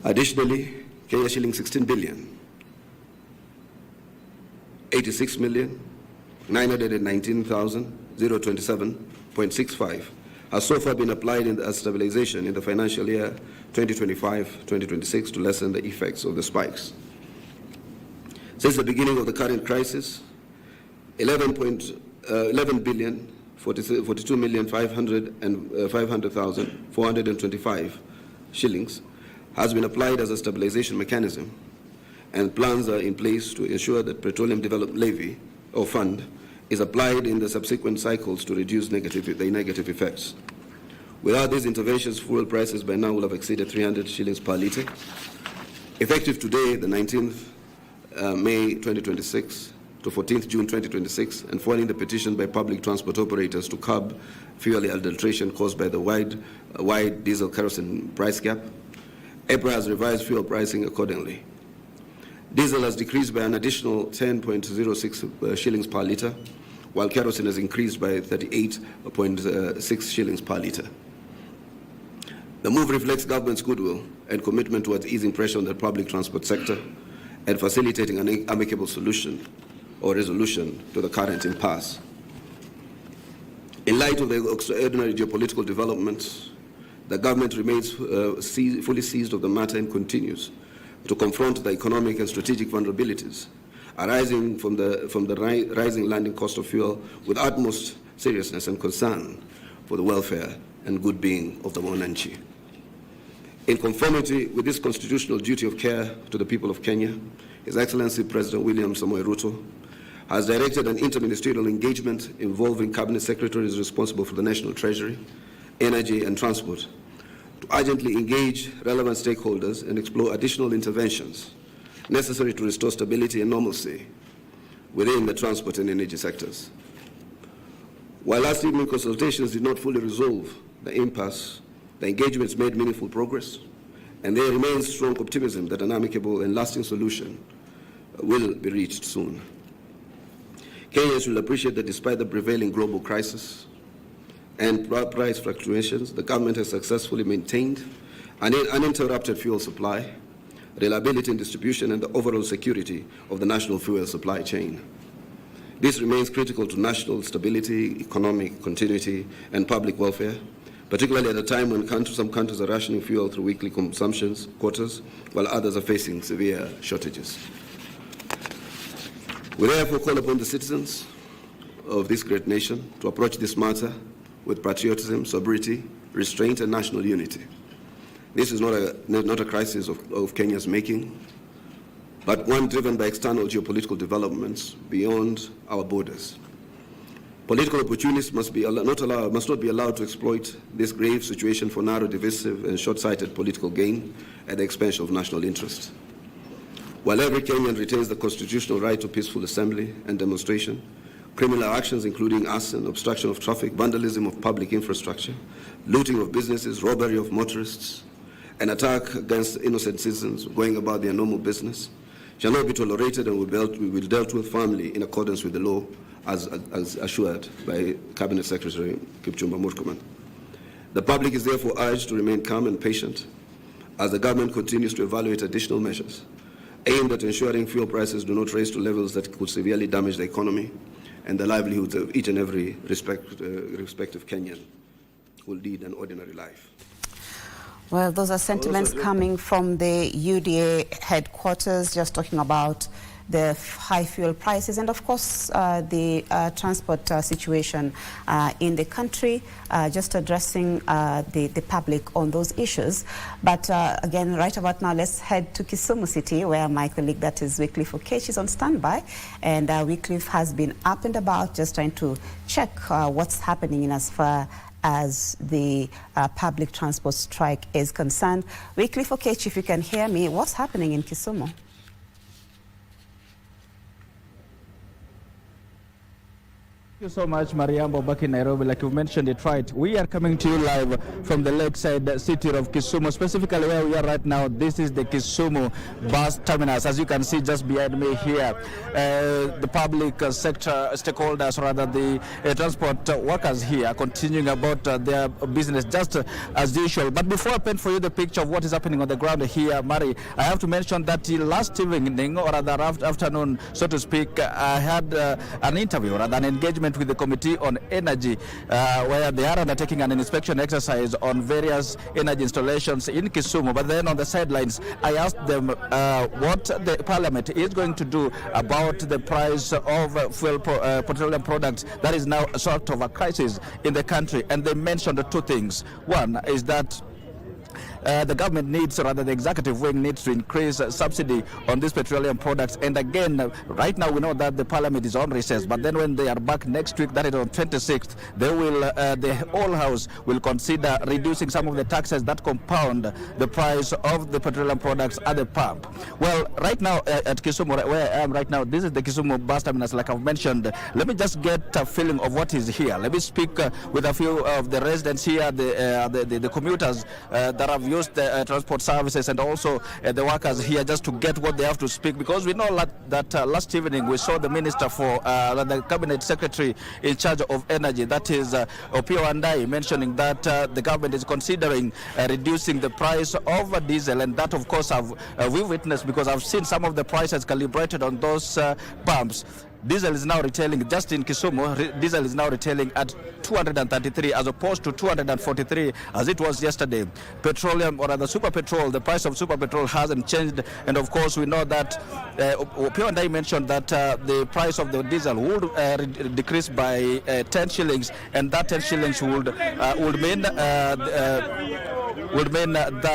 Additionally, Kenya shilling 16 billion, 86,919,027.65 has so far been applied as stabilization in the financial year 2025-2026 to lessen the effects of the spikes. Since the beginning of the current crisis, 11,42,500,425 shillings has been applied as a stabilization mechanism, and plans are in place to ensure that Petroleum Development Levy or Fund is applied in the subsequent cycles to reduce the negative effects. Without these interventions, fuel prices by now will have exceeded 300 shillings per litre. Effective today, the 19th May 2026 to 14th June 2026, and following the petition by public transport operators to curb fuel adulteration caused by the wide diesel kerosene price gap, EPRA has revised fuel pricing accordingly. Diesel has decreased by an additional 10.06 shillings per litre, while kerosene has increased by 38.6 shillings per litre. The move reflects government's goodwill and commitment towards easing pressure on the public transport sector and facilitating an amicable solution or resolution to the current impasse. In light of the extraordinary geopolitical developments, the government remains fully seized of the matter and continues to confront the economic and strategic vulnerabilities arising from the rising landing cost of fuel with utmost seriousness and concern for the welfare and good being of the Mwananchi. In conformity with this constitutional duty of care to the people of Kenya, His Excellency President William Samoei Ruto has directed an interministerial engagement involving cabinet secretaries responsible for the National Treasury, Energy and Transport to urgently engage relevant stakeholders and explore additional interventions necessary to restore stability and normalcy within the transport and energy sectors. While last evening consultations did not fully resolve the impasse, the engagements made meaningful progress, and there remains strong optimism that an amicable and lasting solution will be reached soon. Kenyans will appreciate that despite the prevailing global crisis and price fluctuations, the government has successfully maintained an uninterrupted fuel supply, reliability in distribution, and the overall security of the national fuel supply chain. This remains critical to national stability, economic continuity, and public welfare, particularly at a time when some countries are rationing fuel through weekly consumption quotas, while others are facing severe shortages. We therefore call upon the citizens of this great nation to approach this matter with patriotism, sobriety, restraint, and national unity. This is not a crisis of Kenya's making, but one driven by external geopolitical developments beyond our borders. Political opportunists must not be allowed to exploit this grave situation for narrow, divisive, and short-sighted political gain at the expense of national interest. While every Kenyan retains the constitutional right to peaceful assembly and demonstration, criminal actions including arson, obstruction of traffic, vandalism of public infrastructure, looting of businesses, robbery of motorists, and attack against innocent citizens going about their normal business shall not be tolerated and will be dealt with firmly in accordance with the law as assured by Cabinet Secretary Kipchumba Murkomen. The public is therefore urged to remain calm and patient as the government continues to evaluate additional measures aimed at ensuring fuel prices do not rise to levels that could severely damage the economy and the livelihoods of each and every respective Kenyan who lead an ordinary life. Well, those are sentiments coming from the UDA headquarters, just talking about the high fuel prices and, of course, the transport situation in the country, just addressing the public on those issues. But again, right about now, let's head to Kisumu City, where my colleague, that is Wycliffe Okech, is on standby. And Wycliffe has been up and about, just trying to check what's happening in as far as the public transport strike is concerned. Wycliffe Okech, if you can hear me, what's happening in Kisumu? Thank you so much, Mariambo, back in Nairobi. Like you mentioned it right, we are coming to you live from the lakeside city of Kisumu, specifically where we are right now. This is the Kisumu bus terminus. As you can see just behind me here, the public sector stakeholders, rather the transport workers here, are continuing about their business just as usual. But before I paint for you the picture of what is happening on the ground here, Mari, I have to mention that last evening, or rather afternoon, so to speak, I had an interview, rather an engagement with the Committee on Energy, where they are undertaking an inspection exercise on various energy installations in Kisumu. But then on the sidelines, I asked them what the Parliament is going to do about the price of petroleum products. That is now a sort of a crisis in the country. And they mentioned two things. One is that the government needs, or rather the executive wing needs to increase subsidy on these petroleum products. And again, right now we know that the parliament is on recess, but then when they are back next week, that is on 26th, they will, the whole house will consider reducing some of the taxes that compound the price of the petroleum products at the pump. Well, right now at Kisumu, where I am right now, this is the Kisumu bus terminus, like I've mentioned. Let me just get a feeling of what is here. Let me speak with a few of the residents here, the commuters that have used the transport services, and also the workers here, just to get what they have to speak, because we know that last evening we saw the minister for the cabinet secretary in charge of energy, that is Opiyo Wandayi, mentioning that the government is considering reducing the price of diesel, and that of course we witnessed, because I've seen some of the prices calibrated on those pumps. Diesel is now retailing, just in Kisumu, diesel is now retailing at 233 as opposed to 243 as it was yesterday. Petroleum, or rather super petrol, the price of super petrol hasn't changed. And of course we know that Opiyo Wandayi mentioned that the price of the diesel would decrease by 10 shillings, and that 10 shillings would mean that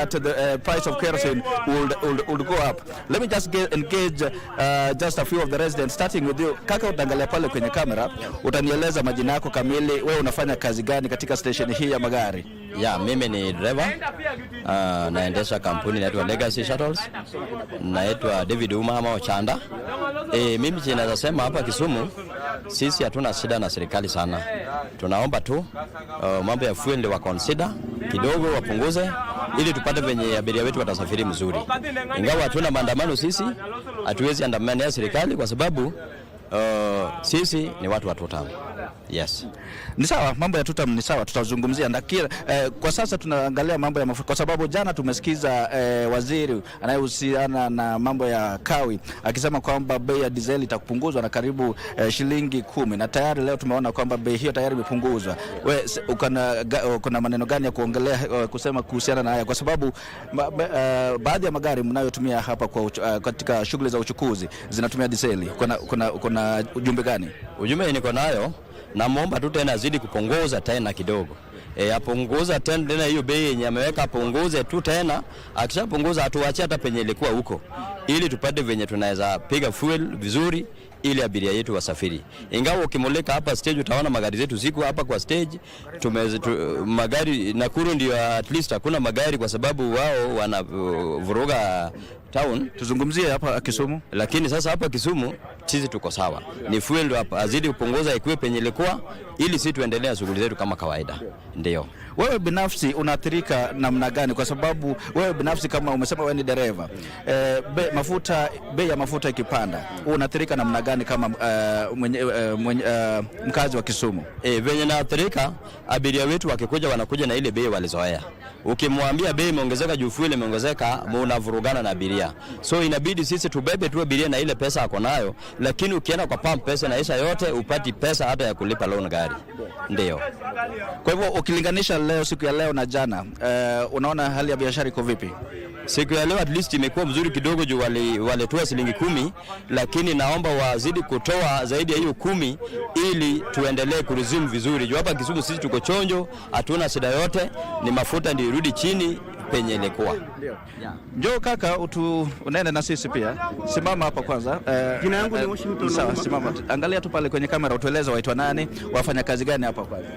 the price of kerosene would go up. Let me just engage just a few of the residents, starting with you. Kaka, utaangalia pale kwenye kamera, utanieleza majina yako kamili, wewe unafanya kazi gani katika station hii ya magari? Ya, mimi ni driver, naendesha kampuni inaitwa Legacy Shuttles, naitwa David Umama Ochanda. Mimi naweza sema hapa Kisumu sisi hatuna shida na serikali sana. Tunaomba tu mambo ya fuel wa consider kidogo wapunguze, ili tupate venye abiria wetu watasafiri mzuri. Ingawa hatuna maandamano, sisi hatuwezi andamania serikali kwa sababu sisi ni watu wa total. Yes. Ni sawa, mambo ya tutam ni sawa, tutazungumzia ndakira. Kwa sasa tunaangalia mambo ya mafuta, kwa sababu jana tumesikiza waziri anayehusiana na mambo ya kawi akisema kwamba bei ya diesel itakupunguzwa na karibu shilingi 10, na tayari leo tumeona kwamba bei hiyo tayari imepunguzwa. Wewe kuna maneno gani ya kuongelea kusema kuhusiana na haya, kwa sababu baadhi ya magari mnayotumia hapa katika shughuli za uchukuzi zinatumia diesel? Kuna ujumbe gani? Ujumbe niko nayo, na muomba tu tena azidi kupunguza tena kidogo. Apunguza tena hiyo bei yenye ameweka, apunguze tu tena. Akishapunguza atuachie hata penye ilikuwa huko, ili tupate venye tunaweza piga fuel vizuri ili abiria yetu wasafiri. Ingawa ukimulika hapa stage utaona magari zetu ziko hapa kwa stage. Magari Nakuru ndio at least hakuna magari, kwa sababu wao wanavuruga town. Tuzungumzie hapa Kisumu. Lakini sasa hapa Kisumu sisi tuko sawa. Ni fuel ndo hapa azidi kupunguza ikuwe penye ilikuwa ili sisi tuendelee shughuli zetu kama kawaida. Ndio. Wewe binafsi unaathirika namna gani? Kwa sababu wewe binafsi kama umesema wewe ni dereva, bei ya mafuta ikipanda, unaathirika namna gani kama mkazi wa Kisumu? Venye naathirika, abiria wetu wakikuja wanakuja na ile bei walizoea. Ukimwambia bei imeongezeka juu fuel imeongezeka, mnavurugana na abiria. So inabidi sisi tubebe tu abiria na ile pesa ako nayo, lakini ukienda kwa pump pesa naisha yote, upati pesa hata ya kulipa loan gari. Ndio. Kwa hivyo ukilinganisha leo, siku ya leo na jana, unaona hali ya biashara iko vipi? Siku ya leo at least imekuwa mzuri kidogo juu walitoa shilingi 10, lakini naomba wazidi kutoa zaidi ya hiyo 10 ili tuendelee kuresume vizuri. Juu hapa Kisumu sisi tuko chonjo, hatuna shida yote, ni mafuta ndio irudi chini penye ilikuwa. Njoo kaka, unaenda na sisi pia. Simama hapa kwanza. Jina yangu ni Washington. Sawa, simama. Angalia tu pale kwenye kamera, utueleze waitwa nani, wafanya kazi gani hapa kwanza.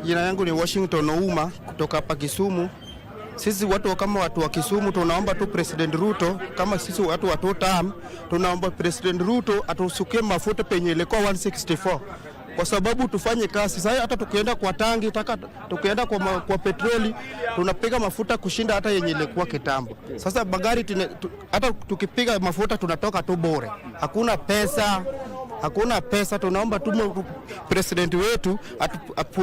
Jina yangu ni Washington Ouma kutoka hapa Kisumu. Sisi watu wa Kisumu tunaomba tu President Ruto, kama sisi watu wa totam, tunaomba President Ruto atusukie mafuta penye ilikuwa 164. Kwa sababu tufanye kazi. Sasa hata tukienda kwa tangi, tukienda kwa petroli, tunapiga mafuta kushinda hata yenye ilikuwa kitambo. Sasa bagari hata tukipiga mafuta tunatoka tu bure. Hakuna pesa. Tunaomba tu president wetu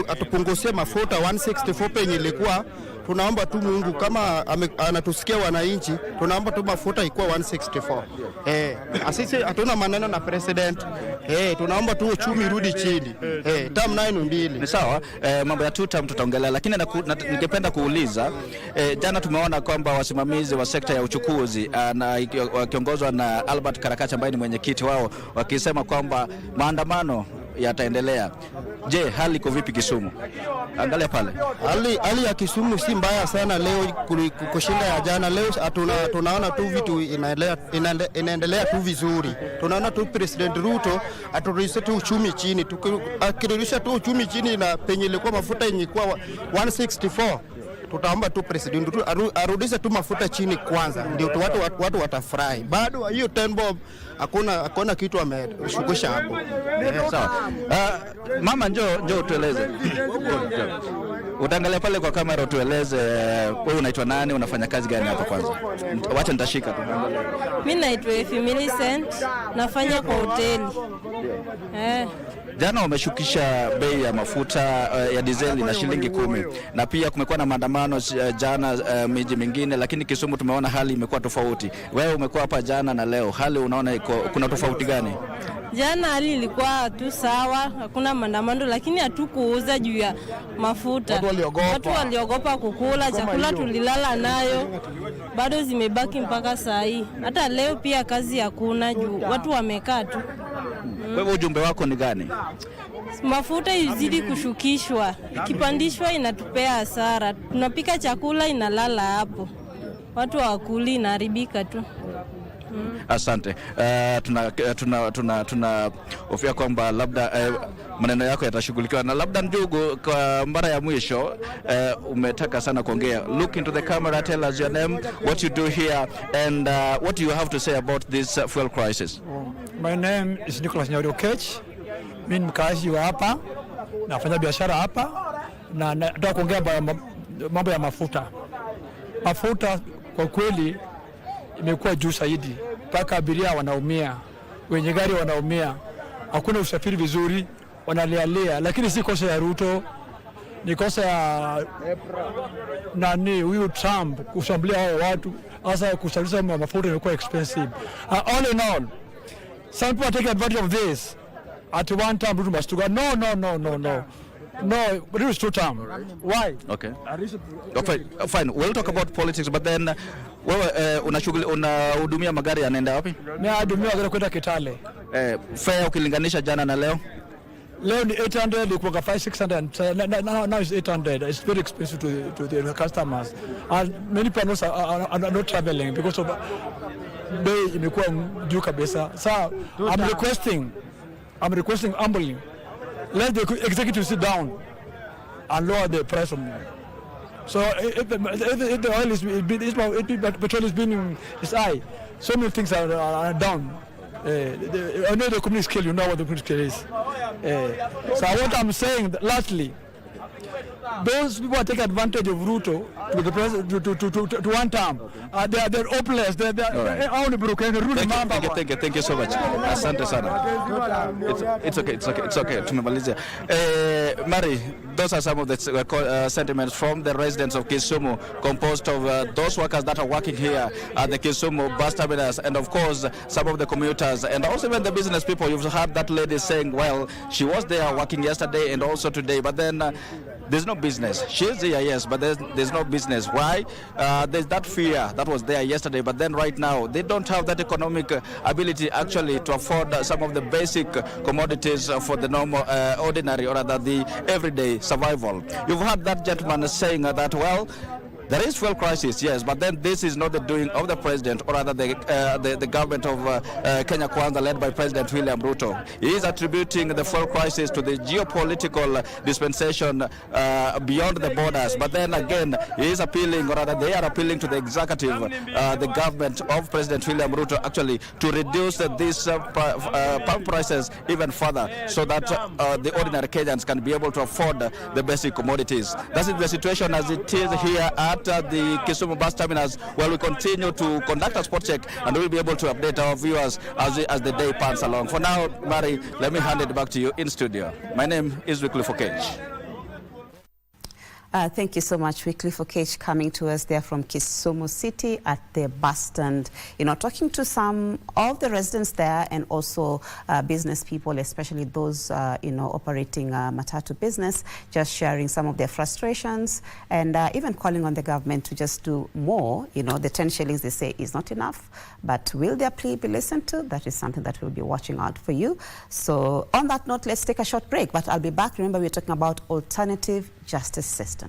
atupunguzie mafuta 164 penye ilikuwa. Tunaomba tu Mungu kama anatusikia wananchi, tunaomba tu mafuta ikuwa 164. Sisi hatuna maneno na president. Tunaomba tu uchumi rudi chini. Term 9 ni sawa. Mambo ya tutam tutaongelea, lakini ningependa kuuliza, jana tumeona kwamba wasimamizi wa sekta ya uchukuzi wakiongozwa na Albert Karakacha ambaye ni mwenyekiti wao, wakisema kwamba maandamano yataendelea. Je, hali iko vipi Kisumu? Angalia pale. Hali ya Kisumu si mbaya sana leo kushinda ya jana. Leo tunaona tu vitu inaendelea tu vizuri. Tunaona tu President Ruto aturudisha tu uchumi chini. Akirudisha tu uchumi chini na penye ilikuwa mafuta yenye kwa 164. Tutaomba tu President Ruto arudishe tu mafuta chini kwanza, ndio watu watafurahi. Bado hiyo 10 bob hakuna kitu ameshukisha hapo. Sawa. Mama njoo tueleze. Utaangalia pale kwa kamera utueleze, wewe unaitwa nani, unafanya kazi gani hapa kwanza? Wacha nitashika tu. Mimi naitwa Millicent, nafanya kwa hoteli. Jana wameshukisha bei ya mafuta ya dizeli na shilingi 10, na pia kumekuwa na maandamano jana miji mingine, lakini Kisumu tumeona hali imekuwa tofauti. Wewe umekuwa hapa jana na leo, hali unaona kuna tofauti gani? Jana hali ilikuwa tu sawa, hakuna maandamano, lakini hatukuuza juu ya mafuta. Watu waliogopa kukula, chakula tulilala nayo, bado zimebaki mpaka saa hii. Hata leo pia kazi hakuna juu watu wamekaa tu. Wewe ujumbe wako ni gani? Mafuta izidi kushukishwa, ikipandishwa inatupea hasara. Tunapika chakula inalala hapo, watu hawakuli, inaharibika tu. Asante. Tunahofia kwamba labda maneno yako yatashughulikiwa, na labda Njugu, kwa mara ya mwisho umetaka sana kuongea. Look into the camera, tell us your name, what you do here, and what do you have to say about this fuel crisis? My name is Nicholas Nyariokech. Mimi ni mkazi wa hapa, nafanya biashara hapa, na nataka kuongea mambo ya mafuta. Mafuta kwa kweli imekuwa juu zaidi, mpaka abiria wanaumia, wenye gari wanaumia, hakuna usafiri vizuri, wanalialia. Lakini si kosa ya Ruto, ni kosa ya huyu Trump kushambulia hao watu, hasa kusababisha mafuta imekuwa expensive. All in all, some people are taking advantage of this. At one time, Ruto must go. No, but it was two term. Why? Okay. Fine. We'll talk about politics, but then wewe unahudumia magari yanaenda wapi? Mimi nahudumia magari kwenda Kitale. Fare ukilinganisha jana na leo? Leo ni 800, ilikuwa 500-600. Now it's 800. It's very expensive to the customers. And many people are not traveling because of bei imekuwa juu kabisa. So I'm requesting humbly, let the executive sit down and lower the price of So if the oil is petrol is being is high, so many things are down. I know the community scale. You know what the community scale is. So what I'm saying, lastly, those people are taking advantage of Ruto to one term. They're hopeless. They're only broken. Thank you so much. Asante sana. It's okay. Tumemalizia. Mary, those are some of the sentiments from the residents of Kisumu, composed of those workers that are working here at the Kisumu bus terminus, and of course some of the commuters, and also even the business people. You've heard that lady saying, well, she was there working yesterday and also today, but then there's no business. She's here, yes, but there's no business. Why? There's that fear that was there yesterday, but then right now they don't have that economic ability actually to afford some of the basic commodities for the normal, ordinary, or rather the everyday survival. You've heard that gentleman saying that, well, there is fuel crisis, yes, but then this is not the doing of the president, or rather the government of Kenya Kwanza, led by President William Ruto. He is attributing the fuel crisis to the geopolitical dispensation beyond the borders. But then again, he is appealing, or rather they are appealing to the executive, the government of President William Ruto, actually to reduce these pump prices even further, so that the ordinary Kenyans can be able to afford the basic commodities. That is the situation as it is here at the Kisumu bus terminus, where we continue to conduct a spot check, and we'll be able to update our viewers as the day passes along. For now, Mary, let me hand it back to you in studio. My name is Wycliffe Okech. Thank you so much, Wycliffe Okech, coming to us there from Kisumu City at the bus stand, talking to some of the residents there, and also business people, especially those, operating matatu business, just sharing some of their frustrations, and even calling on the government to just do more. The 10 shillings, they say, is not enough, but will their plea be listened to? That is something that we'll be watching out for you. So on that note, let's take a short break, but I'll be back. Remember, we're talking about alternative justice systems.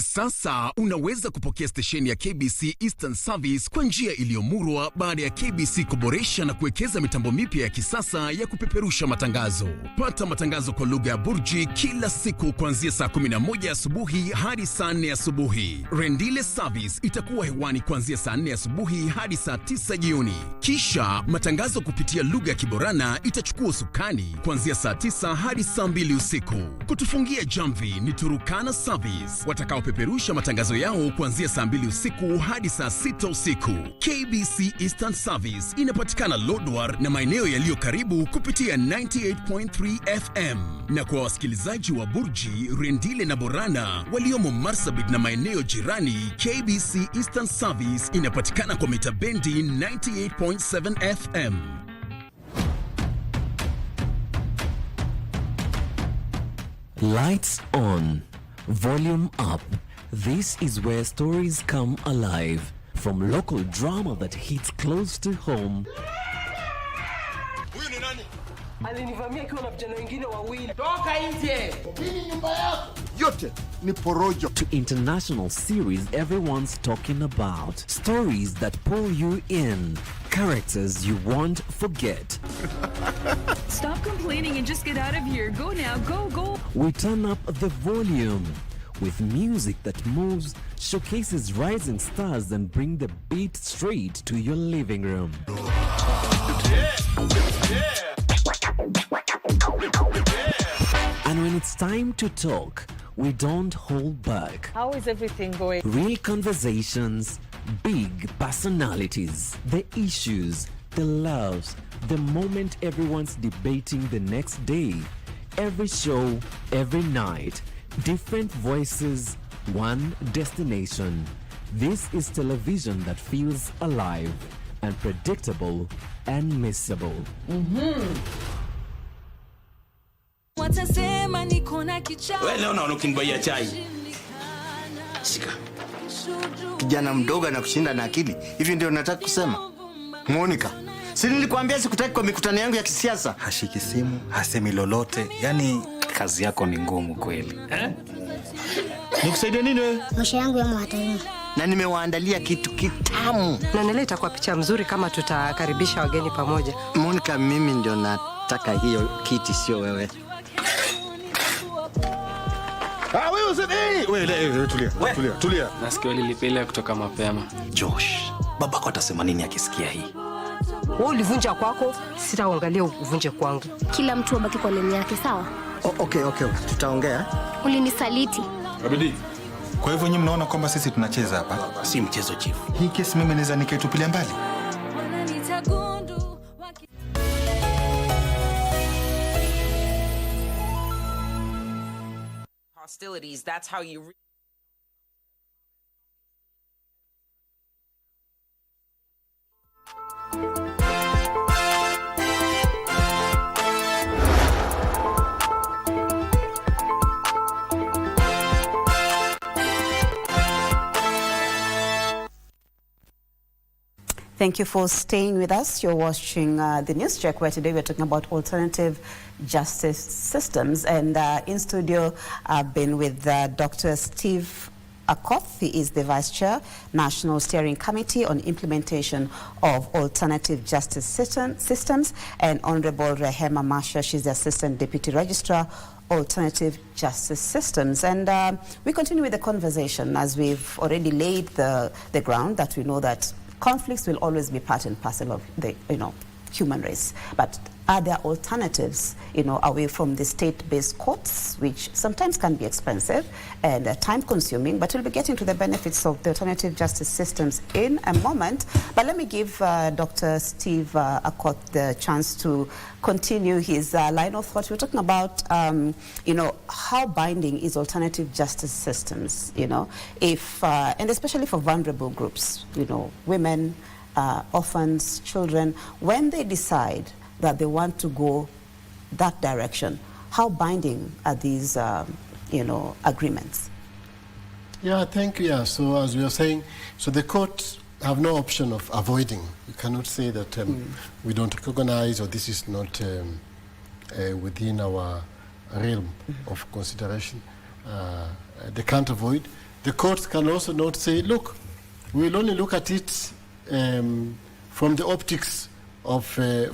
Sasa unaweza kupokea stesheni ya KBC Eastern Service kwa njia iliyomurwa baada ya KBC kuboresha na kuwekeza mitambo mipya ya kisasa ya kupeperusha matangazo. Pata matangazo kwa lugha ya Burji kila siku kuanzia saa 11 asubuhi hadi saa 4 asubuhi. Rendile Service itakuwa hewani kuanzia saa 4 asubuhi hadi saa 9 jioni. Kisha matangazo kupitia lugha ya Kiborana itachukua usukani kuanzia saa 9 hadi saa 2 usiku. Kutufungia jamvi ni Turukana Service, watakaopeperusha matangazo yao kuanzia saa 2 usiku hadi saa 6 usiku. KBC Eastern Service inapatikana Lodwar na maeneo yaliyo karibu kupitia 98.3 FM. Na kwa wasikilizaji wa Burji, Rendile na Borana waliomo Marsabit na maeneo jirani, KBC Eastern Service inapatikana kwa mita bendi 98.7 FM. Lights on, volume up. This is where stories come alive. From local drama that hits close to home alinivamia akiwa na vijana wengine wawili. Toka nje! Hii nyumba yako. yote ni porojo, to international series everyone's talking about. Stories that pull you in. Characters you won't forget. Stop complaining and just get out of here. Go now. Go. We turn up the volume with music that moves, showcases rising stars, and bring the beat straight to your living room. And when it's time to talk, we don't hold back. How is everything going? Real conversations, big personalities, the issues, the loves, the moment everyone's debating the next day. Every show, every night, different voices, one destination. This is television that feels alive, unpredictable, and missable. watasema niko na kichaa. Wewe leo unaona ukinibaia chai. Shika. Kijana mdogo anakushinda na akili. Hivi ndio nataka kusema? Monica, si nilikwambia sikutaki kwa mikutano yangu ya kisiasa? Hashiki simu, hasemi lolote. Yaani kazi yako ni ngumu kweli. Nikusaidia nini wewe? Maisha yangu yamo hatarini. Na nimewaandalia kitu kitamu. Na nileta kwa picha mzuri kama tutakaribisha wageni pamoja. Monica, mimi ndio nataka hiyo kiti, sio wewe. Wewe useme wewe tulia. Nasikia ulilipelea kutoka mapema. Josh, babako atasema nini akisikia hii? Wewe ulivunja kwako, sitaangalia uvunje kwangu. Kila mtu abaki kwa leni yake, sawa? Okay, tutaongea. Ulinisaliti. Abidi. Kwa hivyo nyinyi mnaona kwamba sisi tunacheza hapa? Si mchezo chief. Hii kesi mimi naweza nikaitupilia mbali. Hostilities, that's how you Thank you for staying with us. You're watching the News Check, where today we're talking about alternative justice systems. And in studio, I've been with Dr. Steve Akoth. He is the Vice Chair, National Steering Committee on Implementation of Alternative Justice Systems, and Honorable Rehema Masha. She's the Assistant Deputy Registrar, Alternative Justice Systems. And we continue with the conversation, as we've already laid the ground that we know that conflicts will always be part and parcel of the human race. But are there alternatives, away from the state-based courts, which sometimes can be expensive and time-consuming, but we'll be getting to the benefits of the alternative justice systems in a moment. But let me give Dr. Steve Akoth the chance to continue his line of thought. We're talking about, how binding is alternative justice systems, if, and especially for vulnerable groups, women, orphans, children, when they decide that they want to go that direction, how binding are these, agreements? Yeah, thank you. Yeah, so as we are saying, so the courts have no option of avoiding. You cannot say that we don't recognize or this is not within our realm of consideration. They can't avoid. The courts can also not say, look, we'll only look at it from the optics of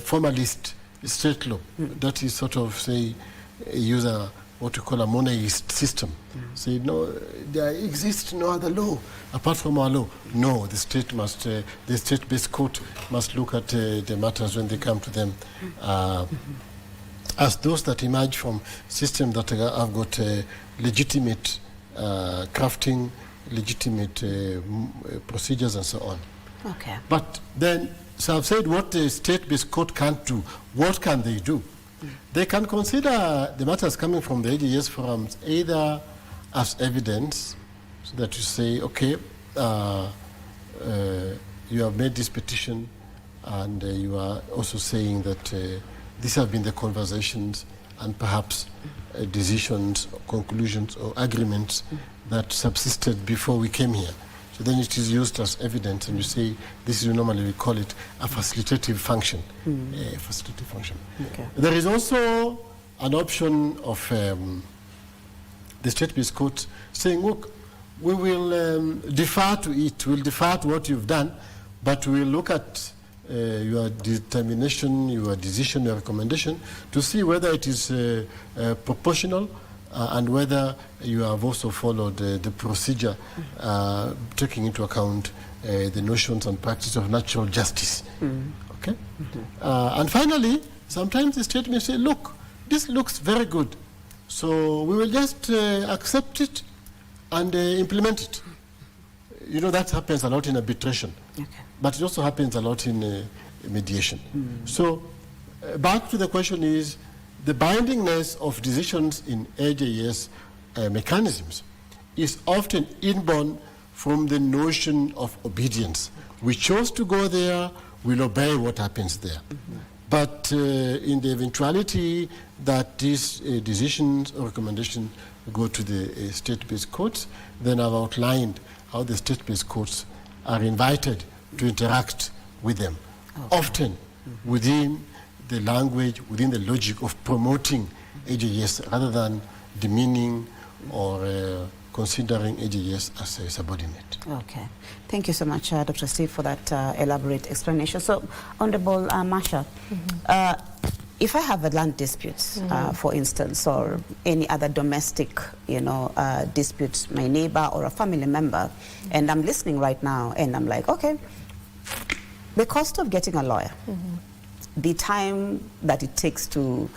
formalist state law. That is sort of, say, use what we call a monoist system. Say, no, there exists no other law apart from our law. No, the state must, the state-based court must look at the matters when they come to them as those that emerge from systems that have got legitimate crafting, legitimate procedures and so on. Okay. But then, so I've said what the state-based court can't do. What can they do? They can consider the matters coming from the AJS forums either as evidence, so that you say, okay, you have made this petition, and you are also saying that these have been the conversations and perhaps decisions, or conclusions, or agreements that subsisted before we came here. So then it is used as evidence, and you say, this is normally we call it a facilitative function. A facilitative function. Okay. There is also an option of the state-based court saying, look, we will defer to it, we'll defer to what you've done, but we'll look at your determination, your decision, your recommendation to see whether it is proportional and whether you have also followed the procedure, taking into account the notions and practice of natural justice. Okay? And finally, sometimes the state may say, look, this looks very good, so we will just accept it and implement it. You know, that happens a lot in arbitration, but it also happens a lot in mediation. So back to the question is, the bindingness of decisions in AJS mechanisms is often inborn from the notion of obedience. We chose to go there, we'll obey what happens there. But in the eventuality that these decisions or recommendations go to the state-based courts, then I've outlined how the state-based courts are invited to interact with them, often within the language, within the logic of promoting AJS rather than demeaning or considering AJS as a subordinate. Okay. Thank you so much, Dr. Steve, for that elaborate explanation. So, Honorable Masha, if I have a land dispute, for instance, or any other domestic, dispute, my neighbor or a family member, and I'm listening right now, and I'm like, okay, the cost of getting a lawyer, the time that it takes to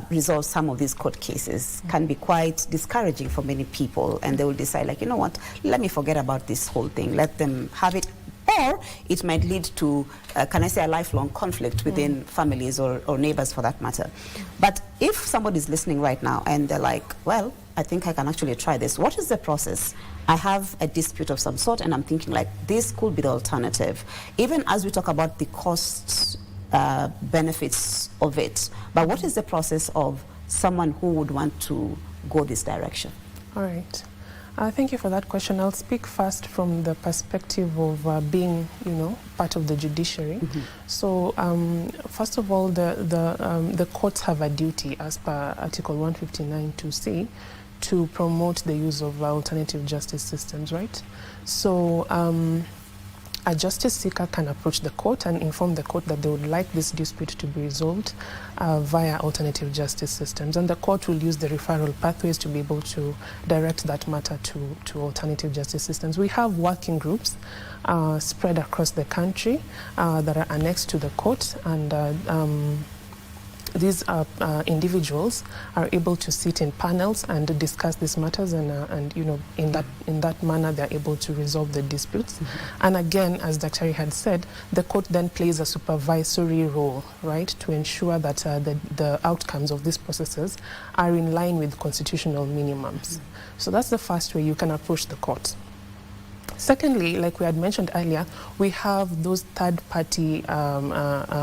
resolve some of these court cases can be quite discouraging for many people, and they will decide, like, you know what, let me forget about this whole thing, let them have it. Or it might lead to, can I say, a lifelong conflict within families or neighbors for that matter. But if somebody's listening right now and they're like, well, I think I can actually try this. What is the process? I have a dispute of some sort and I'm thinking like this could be the alternative. Even as we talk about the costs, benefits of it. But what is the process of someone who would want to go this direction? All right. Thank you for that question. I'll speak first from the perspective of being, part of the judiciary. So, first of all, the courts have a duty, as per Article 159(2)(c), to promote the use of alternative justice systems, right? So, a justice seeker can approach the court and inform the court that they would like this dispute to be resolved via alternative justice systems. And the court will use the referral pathways to be able to direct that matter to alternative justice systems. We have working groups spread across the country that are annexed to the court, and these individuals are able to sit in panels and discuss these matters, and in that manner they're able to resolve the disputes. And again, as Dr. had said, the court then plays a supervisory role, right, to ensure that the outcomes of these processes are in line with constitutional minimums. So that's the first way you can approach the court. Secondly, like we had mentioned earlier, we have those third-party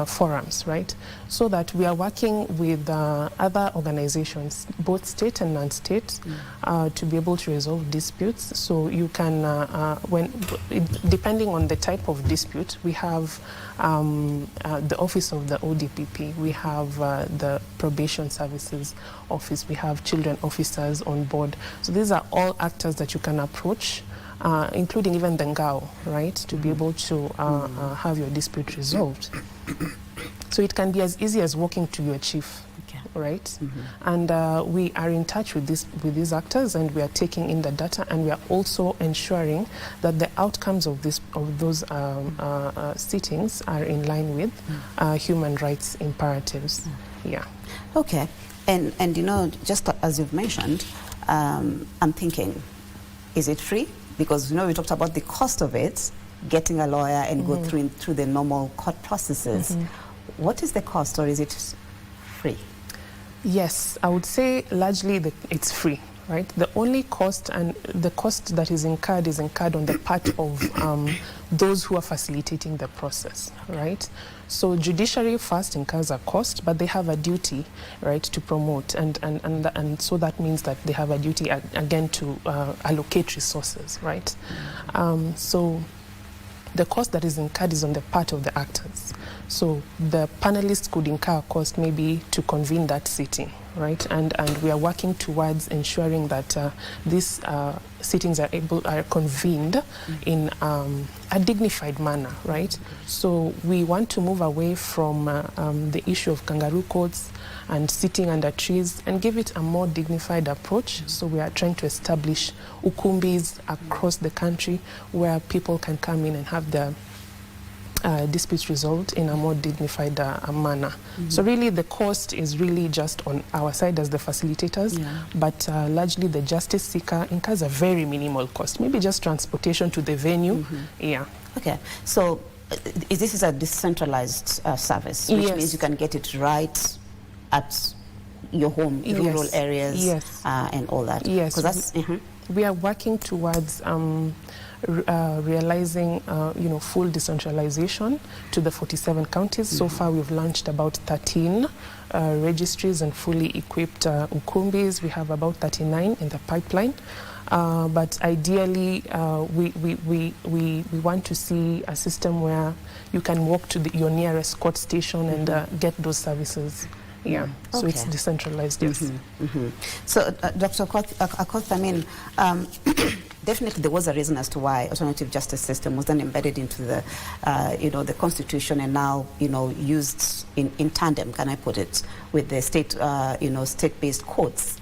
forums, right? So that we are working with other organizations, both state and non-state, to be able to resolve disputes. So you can, depending on the type of dispute, we have the office of the ODPP, we have the probation services office, we have children officers on board. So these are all actors that you can approach, including even the Ngao, right, to be able to have your dispute resolved. So it can be as easy as walking to your chief, right? And we are in touch with these actors, and we are taking in the data, and we are also ensuring that the outcomes of those sittings are in line with human rights imperatives. Yeah. Okay, and just as you've mentioned, I'm thinking, is it free? Because we talked about the cost of it, getting a lawyer and go through the normal court processes. What is the cost, or is it free? Yes, I would say largely it's free, right? The only cost, and the cost that is incurred on the part of those who are facilitating the process, right? So judiciary first incurs a cost, but they have a duty, right, to promote, and so that means that they have a duty again to allocate resources, right? So the cost that is incurred is on the part of the actors. So the panelists could incur a cost maybe to convene that sitting, right? And we are working towards ensuring that these sittings are convened in a dignified manner, right? So we want to move away from the issue of kangaroo courts and sitting under trees and give it a more dignified approach. So we are trying to establish ukumbis across the country where people can come in and have their disputes resolved in a more dignified manner. So really the cost is really just on our side as the facilitators, but largely the justice seeker incurs a very minimal cost, maybe just transportation to the venue. Yeah. Okay, so this is a decentralized service, which means you can get it right at your home, rural areas, and all that. Yes. That's, We are working towards realizing, full decentralization to the 47 counties. So far, we've launched about 13 registries and fully equipped ukumbis. We have about 39 in the pipeline. But ideally, we want to see a system where you can walk to your nearest court station and get those services. Yeah, so Okay. it's decentralized, yes. So, Dr. Akoth, I mean, definitely there was a reason as to why alternative justice system was then embedded into the, the constitution and now, used in tandem, can I put it, with the state, state-based courts.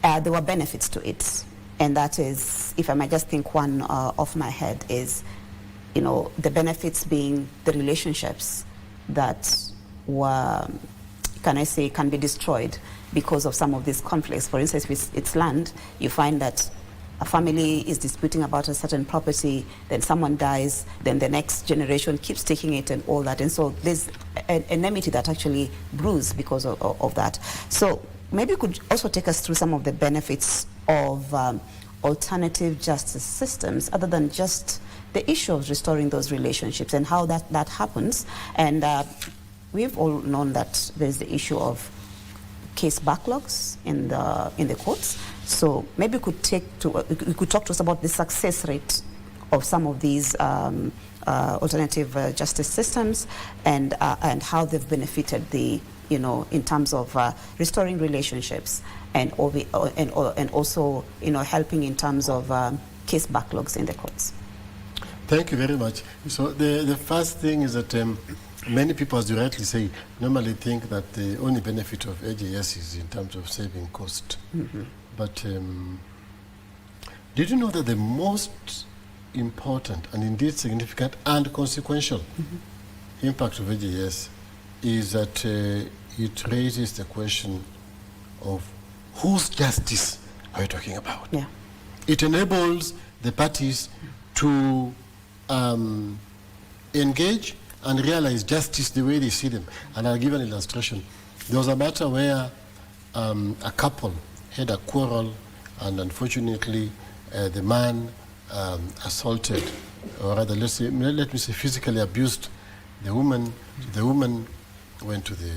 There were benefits to it. And that is, if I might just think one off my head, is, the benefits being the relationships that were, can be destroyed because of some of these conflicts. For instance, with its land, you find that a family is disputing about a certain property, then someone dies, then the next generation keeps taking it and all that. And so there's an enmity that actually brews because of that. So maybe you could also take us through some of the benefits of alternative justice systems, other than just the issue of restoring those relationships and how that happens. And we've all known that there's the issue of case backlogs in the courts. So maybe you could talk to us about the success rate of some of these alternative justice systems and how they've benefited in terms of restoring relationships and also helping in terms of case backlogs in the courts. Thank you very much. So the first thing is that many people, as you rightly say, normally think that the only benefit of AJS is in terms of saving cost. But did you know that the most important and indeed significant and consequential impact of AJS is that it raises the question of whose justice are we talking about? Yeah. It enables the parties to engage and realize justice the way they see them. And I'll give an illustration. There was a matter where a couple had a quarrel, and unfortunately the man assaulted, or rather let me say physically abused the woman. The woman went to the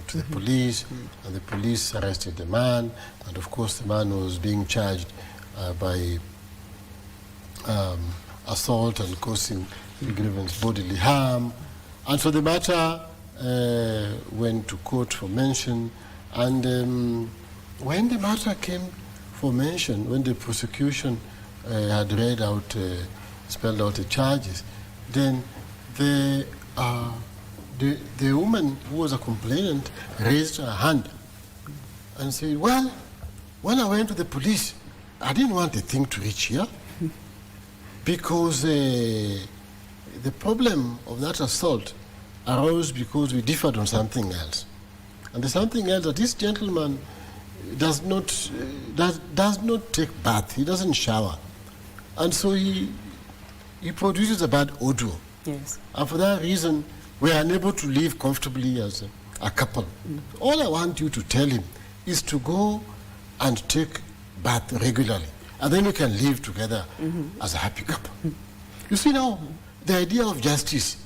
to the police, and the police arrested the man, and of course the man was being charged by assault and causing grievance bodily harm. And so the matter went to court for mention, and when the matter came for mention, when the prosecution had read out, spelled out the charges, then the woman who was a complainant raised her hand and said, well, when I went to the police, I didn't want the thing to reach here because the problem of that assault arose because we differed on something else. And the something else that this gentleman does not take bath, he doesn't shower. And so he produces a bad odor. Yes. And for that reason, we are unable to live comfortably as a couple. All I want you to tell him is to go and take bath regularly, and then we can live together as a happy couple. You see now, the idea of justice,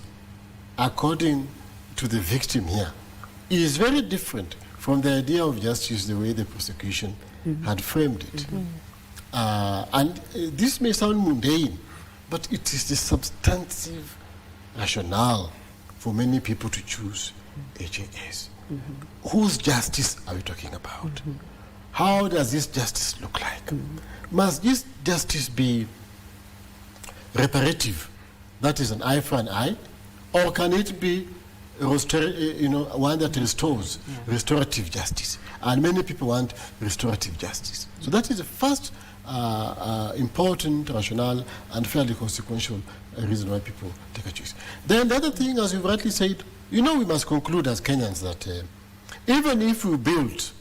according to the victim here, is very different from the idea of justice the way the prosecution had framed it. And this may sound mundane, but it is the substantive rationale for many people to choose AJS. Whose justice are we talking about? How does this justice look like? Must this justice be reparative, that is an eye for an eye, or can it be one that restores, restorative justice? And many people want restorative justice. So that is the first important rationale and fairly consequential reason why people take a choice. Then the other thing, as you rightly said, we must conclude as Kenyans that even if we built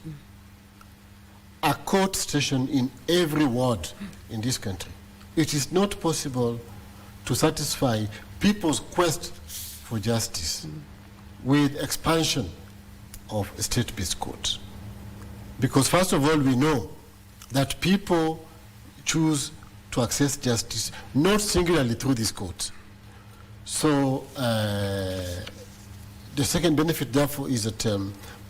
a court station in every ward in this country, it is not possible to satisfy people's quest for justice with expansion of state-based courts. Because first of all, we know that people choose to access justice, not singularly through these courts. So the second benefit, therefore, is that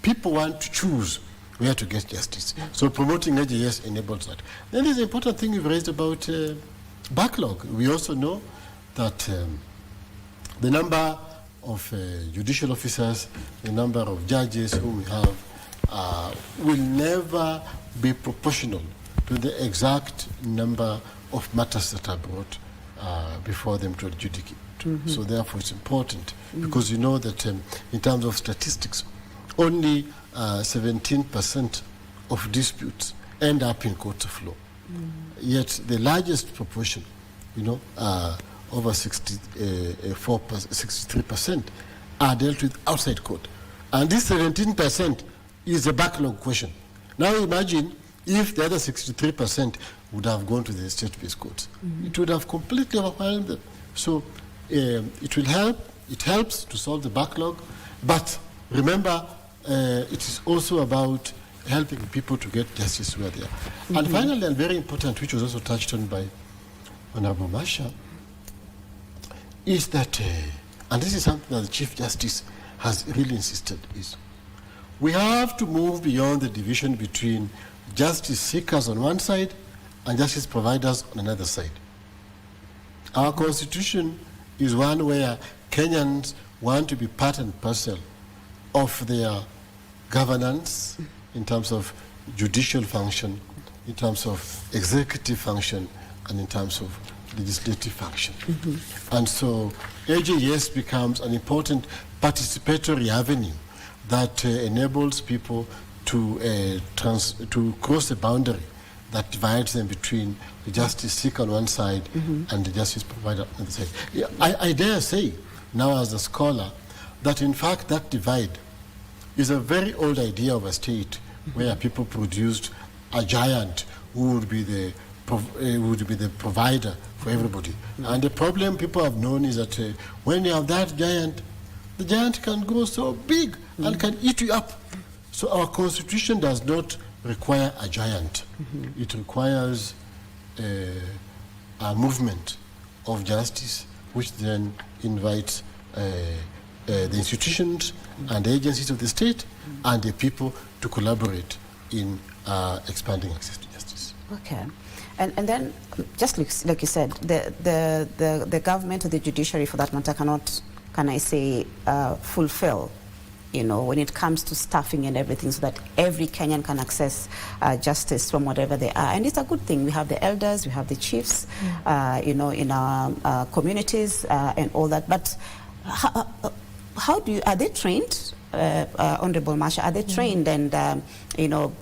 people want to choose where to get justice. So promoting AJS enables that. Then there's an important thing you've raised about backlog. We also know that the number of judicial officers, the number of judges whom we have will never be proportional to the exact number of matters that are brought before them to adjudicate. So therefore it's important because you know that in terms of statistics, only 17% of disputes end up in courts of law. Yet the largest proportion, over 63% are dealt with outside court. And this 17% is a backlog question. Now imagine if the other 63% would have gone to the state-based courts. It would have completely overwhelmed them. So it will help. It helps to solve the backlog. But remember, it is also about helping people to get justice where they are. And finally, and very important, which was also touched on by Honorable Masha, is that, and this is something that the Chief Justice has really insisted, is we have to move beyond the division between justice seekers on one side and justice providers on another side. Our constitution is one where Kenyans want to be part and parcel of their governance in terms of judicial function, in terms of executive function, and in terms of legislative function. And so AJS becomes an important participatory avenue that enables people to cross the boundary that divides them between the justice seeker on one side and the justice provider on the side. Yeah, I dare say, now as a scholar, that in fact that divide is a very old idea of a state where people produced a giant who would be the provider for everybody. And the problem people have known is that when you have that giant, the giant can grow so big and can eat you up. So our constitution does not require a giant. It requires a movement of justice, which then invites the institutions and the agencies of the state and the people to collaborate in expanding access to justice. Okay. And then, just like you said, the government or the judiciary, for that matter, cannot, can I say, fulfill, when it comes to staffing and everything, so that every Kenyan can access justice from whatever they are. And it's a good thing. We have the elders, we have the chiefs, in our communities and all that. But how do you, are they trained, Honorable Masha, are they trained and,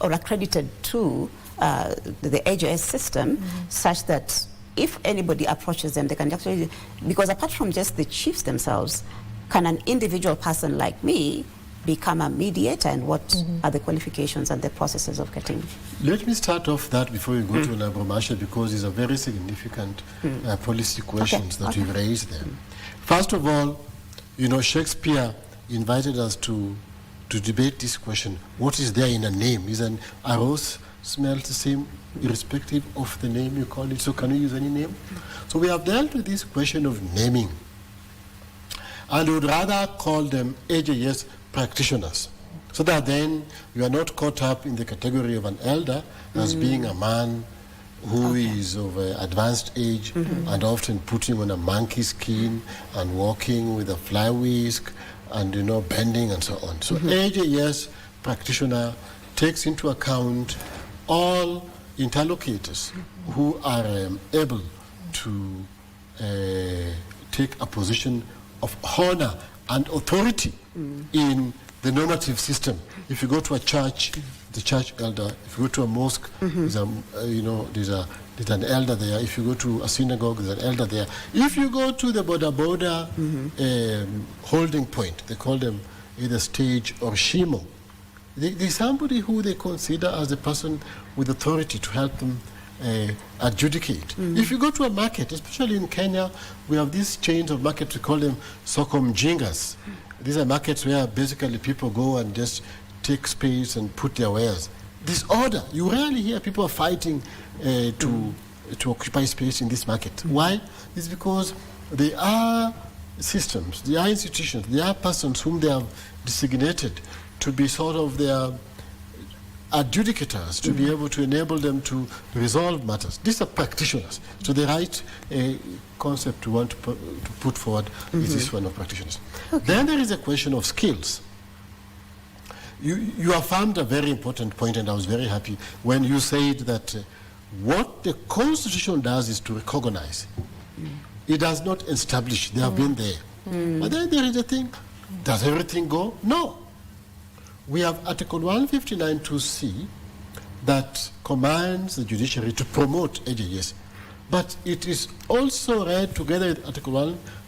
or accredited to the AJS system such that if anybody approaches them, they can actually, because apart from just the chiefs themselves, can an individual person like me become a mediator, and what are the qualifications and the processes of getting? Let me start off that before we go to Honorable Masha, because these are very significant policy questions that we've raised there. First of all, Shakespeare invited us to debate this question. What is there in a name? Is a rose smells the same irrespective of the name you call it? So can we use any name? So we have dealt with this question of naming. And we would rather call them AJS practitioners, so that then you are not caught up in the category of an elder as being a man who is of advanced age and often putting on a monkey skin and walking with a fly whisk and bending and so on. So AJS practitioner takes into account all interlocutors who are able to take a position of honor and authority in the normative system. If you go to a church, the church elder. If you go to a mosque, there's an elder there. If you go to a synagogue, there's an elder there. If you go to the border holding point, they call them either stage or shimo. There's somebody who they consider as the person with authority to help them adjudicate. If you go to a market, especially in Kenya, we have these chains of markets, we call them soko mjingas. These are markets where basically people go and just take space and put their wares. Disorder. You rarely hear people fighting to to occupy space in this market. Why? It's because they are systems, they are institutions, they are persons whom they have designated to be sort of their adjudicators, to be able to enable them to resolve matters. These are practitioners. So the right concept we want to put forward is this one of practitioners. Then there is a question of skills. You affirmed a very important point, and I was very happy when you said that what the Constitution does is to recognize. It does not establish. They have been there. But then there is a thing. Does everything go? No. We have Article 159(2)(c) that commands the judiciary to promote AJS. But it is also read together with Article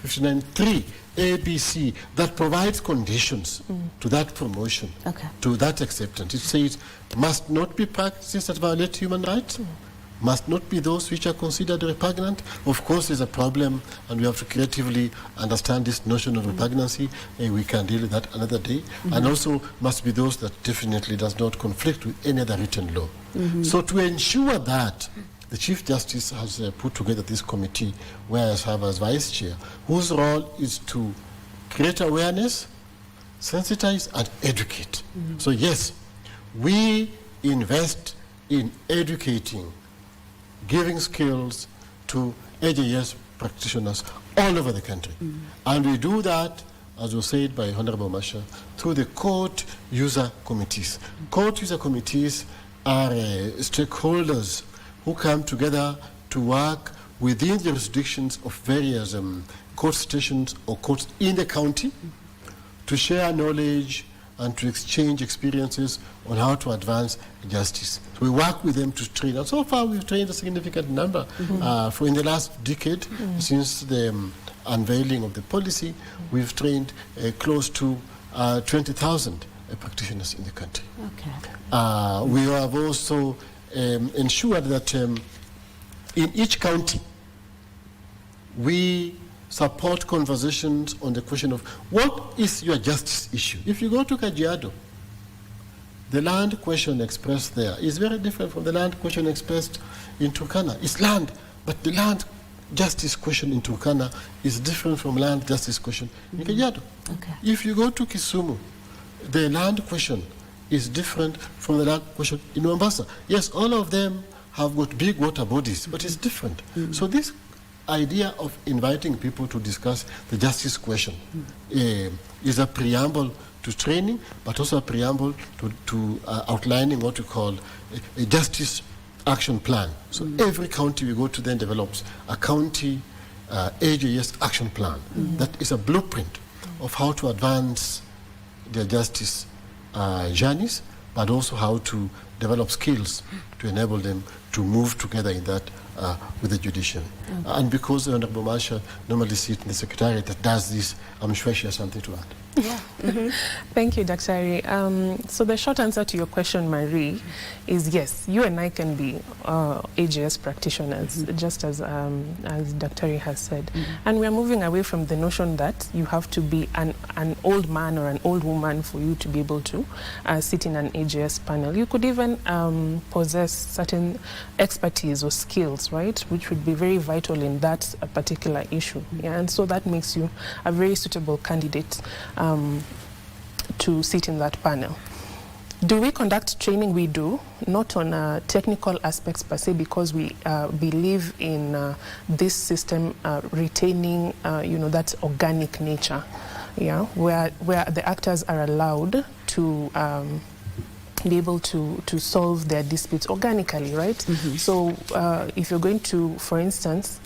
159(3) ABC that provides conditions to that promotion, to that acceptance. It says must not be practices that violate human rights, must not be those which are considered repugnant. Of course, there's a problem, and we have to creatively understand this notion of repugnancy, and we can deal with that another day. And also must be those that definitely does not conflict with any other written law. So to ensure that, the Chief Justice has put together this committee where I serve as Vice Chair, whose role is to create awareness, sensitize, and educate. So yes, we invest in educating, giving skills to AJS practitioners all over the country. And we do that, as was said by Honorable Masha, through the court user committees. Court user committees are stakeholders who come together to work within the jurisdictions of various court stations or courts in the county to share knowledge and to exchange experiences on how to advance justice. So we work with them to train. And so far, we've trained a significant number. For in the last decade, since the unveiling of the policy, we've trained close to 20,000 practitioners in the country. We have also ensured that in each county, we support conversations on the question of what is your justice issue. If you go to Kajiado, the land question expressed there is very different from the land question expressed in Turkana. It's land, but the land justice question in Turkana is different from land justice question in Kajiado. If you go to Kisumu, the land question is different from the land question in Mombasa. Yes, all of them have got big water bodies, but it's different. So this idea of inviting people to discuss the justice question is a preamble to training, but also a preamble to outlining what we call a justice action plan. So every county we go to then develops a county AJS action plan that is a blueprint of how to advance their justice journeys, but also how to develop skills to enable them to move together in that with the judiciary. And because the Honorable Masha normally sits in the Secretariat that does this, I'm sure she has something to add. Thank you, Daktari. So the short answer to your question, Marie, is yes, you and I can be AJS practitioners, just as Daktari has said. And we are moving away from the notion that you have to be an old man or an old woman for you to be able to sit in an AJS panel. You could even possess certain expertise or skills, right, which would be very vital in that particular issue. And so that makes you a very suitable candidate to sit in that panel. Do we conduct training? We do, not on technical aspects per se, because we believe in this system retaining, that organic nature, where the actors are allowed to be able to solve their disputes organically, right? So if you're going to, for instance,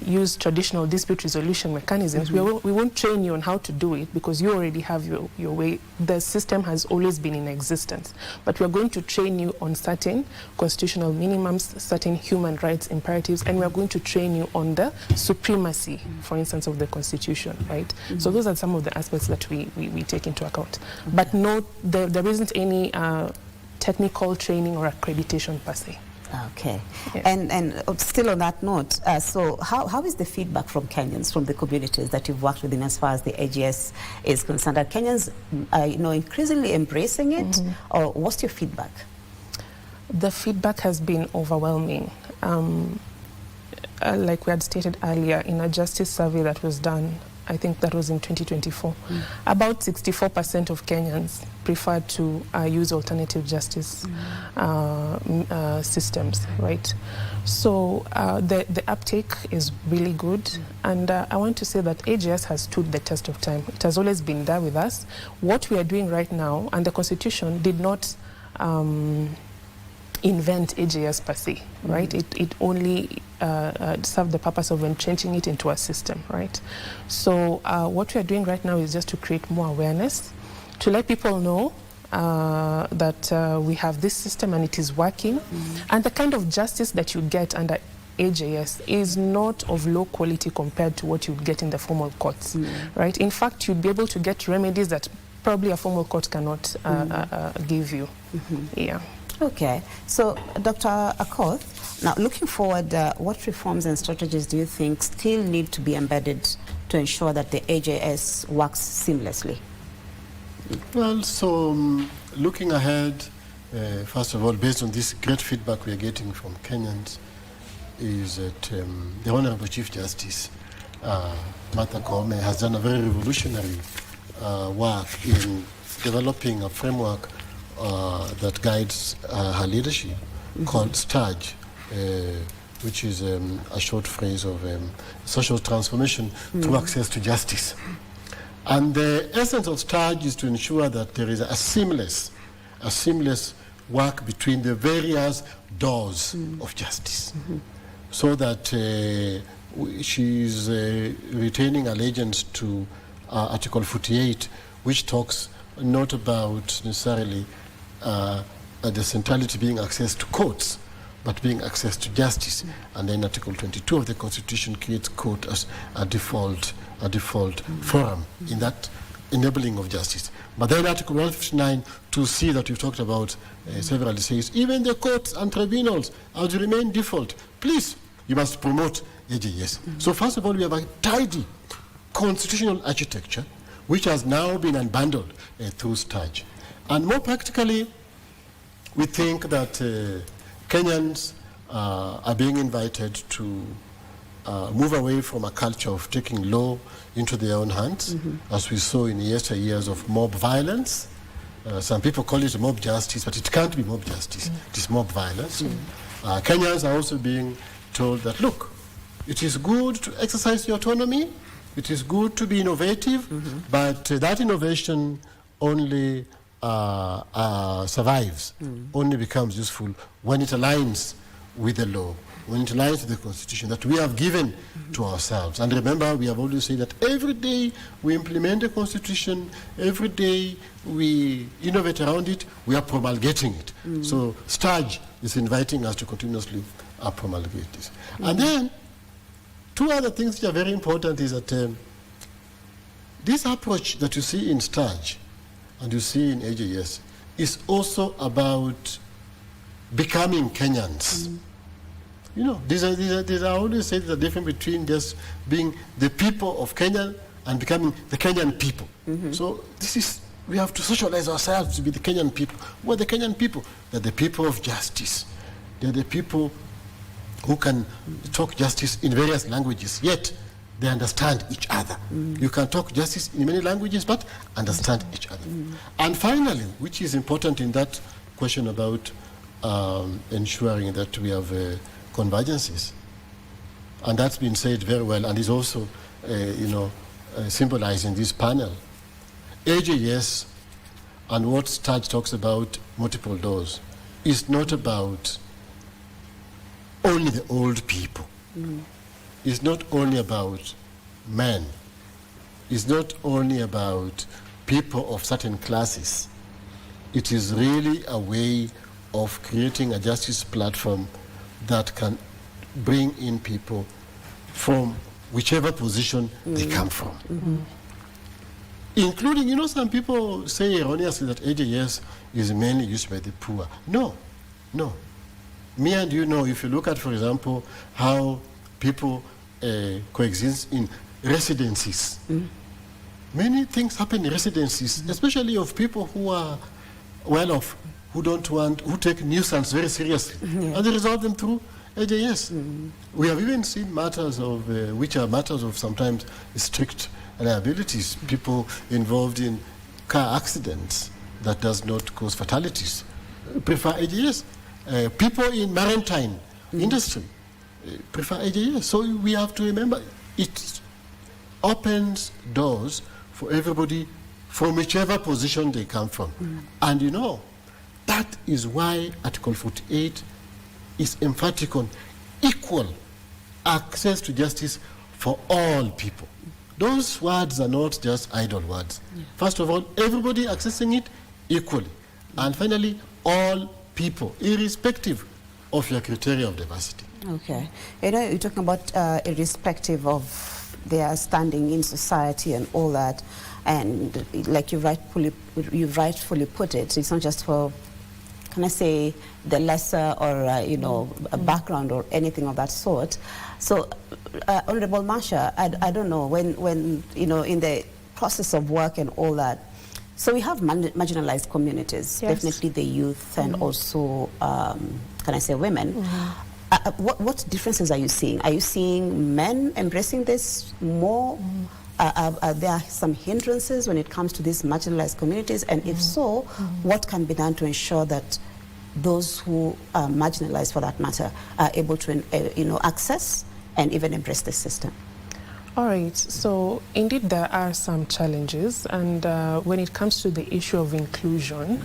use traditional dispute resolution mechanisms, we won't train you on how to do it because you already have your way. The system has always been in existence. But we're going to train you on certain constitutional minimums, certain human rights imperatives, and we're going to train you on the supremacy, for instance, of the Constitution, right? So those are some of the aspects that we take into account. But no, there isn't any technical training or accreditation per se. Okay. And still on that note, so how is the feedback from Kenyans, from the communities that you've worked within as far as the AJS is concerned? Are Kenyans increasingly embracing it, or what's your feedback? The feedback has been overwhelming. like we had stated earlier, in a justice survey that was done, I think that was in 2024, about 64% of Kenyans preferred to use alternative justice systems, right? So the uptake is really good, and I want to say that AJS has stood the test of time. It has always been there with us. What we are doing right now, and the Constitution did not invent AJS per se, right? It only served the purpose of entrenching it into a system, right? So what we are doing right now is just to create more awareness, to let people know that we have this system and it is working, and the kind of justice that you get under AJS is not of low quality compared to what you get in the formal courts, right? In fact, you'd be able to get remedies that probably a formal court cannot give you. Yeah. Okay, so Dr. Akoth, now looking forward, what reforms and strategies do you think still need to be embedded to ensure that the AJS works seamlessly? Well, so looking ahead, first of all, based on this great feedback we are getting from Kenyans, is that the Honorable Chief Justice, Martha Koome, has done a very revolutionary work in developing a framework that guides her leadership, called STARGE, which is a short phrase of social transformation through access to justice. And the essence of STARGE is to ensure that there is a seamless work between the various doors of justice, so that she is retaining allegiance to Article 48, which talks not about necessarily the centrality being access to courts, but being access to justice. And then Article 22 of the Constitution creates court as a default forum in that enabling of justice. But then Article 159 to see that we've talked about several says, even the courts and tribunals are to remain default. Please, you must promote AJS. So first of all, we have a tidy constitutional architecture which has now been unbundled through STARGE. And more practically, we think that Kenyans are being invited to move away from a culture of taking law into their own hands, as we saw in yesteryears of mob violence. Some people call it mob justice, but it can't be mob justice. It is mob violence. Kenyans are also being told that, look, it is good to exercise your autonomy, it is good to be innovative, but that innovation only survives, only becomes useful when it aligns with the law, when it aligns with the Constitution that we have given to ourselves. And remember, we have always said that every day we implement the Constitution, every day we innovate around it, we are promulgating it. So STARGE is inviting us to continuously promulgate this. And then, two other things which are very important is that this approach that you see in STARGE and you see in AJS is also about becoming Kenyans. You know, these are always said the difference between just being the people of Kenya and becoming the Kenyan people. So this is, we have to socialize ourselves to be the Kenyan people. What are the Kenyan people? They're the people of justice. They're the people who can talk justice in various languages, yet they understand each other. You can talk justice in many languages, but understand each other. And finally, which is important in that question about ensuring that we have convergences, and that's been said very well, and is also, symbolized in this panel. AJS and what STARGE talks about, multiple doors, is not about only the old people. It's not only about men. It's not only about people of certain classes. It is really a way of creating a justice platform that can bring in people from whichever position they come from. Including, some people say erroneously that AJS is mainly used by the poor. No. Me and you know, if you look at, for example, how people coexist in residencies. Many things happen in residencies, especially of people who are well off, who take nuisance very seriously. And they resolve them through AJS. We have even seen matters of, which are matters of sometimes strict liabilities, people involved in car accidents that does not cause fatalities. Prefer AJS. People in maritime industry prefer AJS. So we have to remember it opens doors for everybody from whichever position they come from. And you know, that is why Article 48 is emphatic on equal access to justice for all people. Those words are not just idle words. First of all, everybody accessing it equally. And finally, all people, irrespective of your criteria of diversity. Okay. You know, you're talking about irrespective of their standing in society and all that. And like you rightfully put it, it's not just for, can I say, the lesser or, you know, a background or anything of that sort. So, Honorable Marsha, I don't know, when, you know, in the process of work and all that, so we have marginalized communities, definitely the youth and also, can I say, women. What differences are you seeing? Are you seeing men embracing this more? Are there some hindrances when it comes to these marginalized communities? And if so, what can be done to ensure that those who are marginalized, for that matter, are able to you know, access and even embrace the system? All right, so indeed there are some challenges, and when it comes to the issue of inclusion,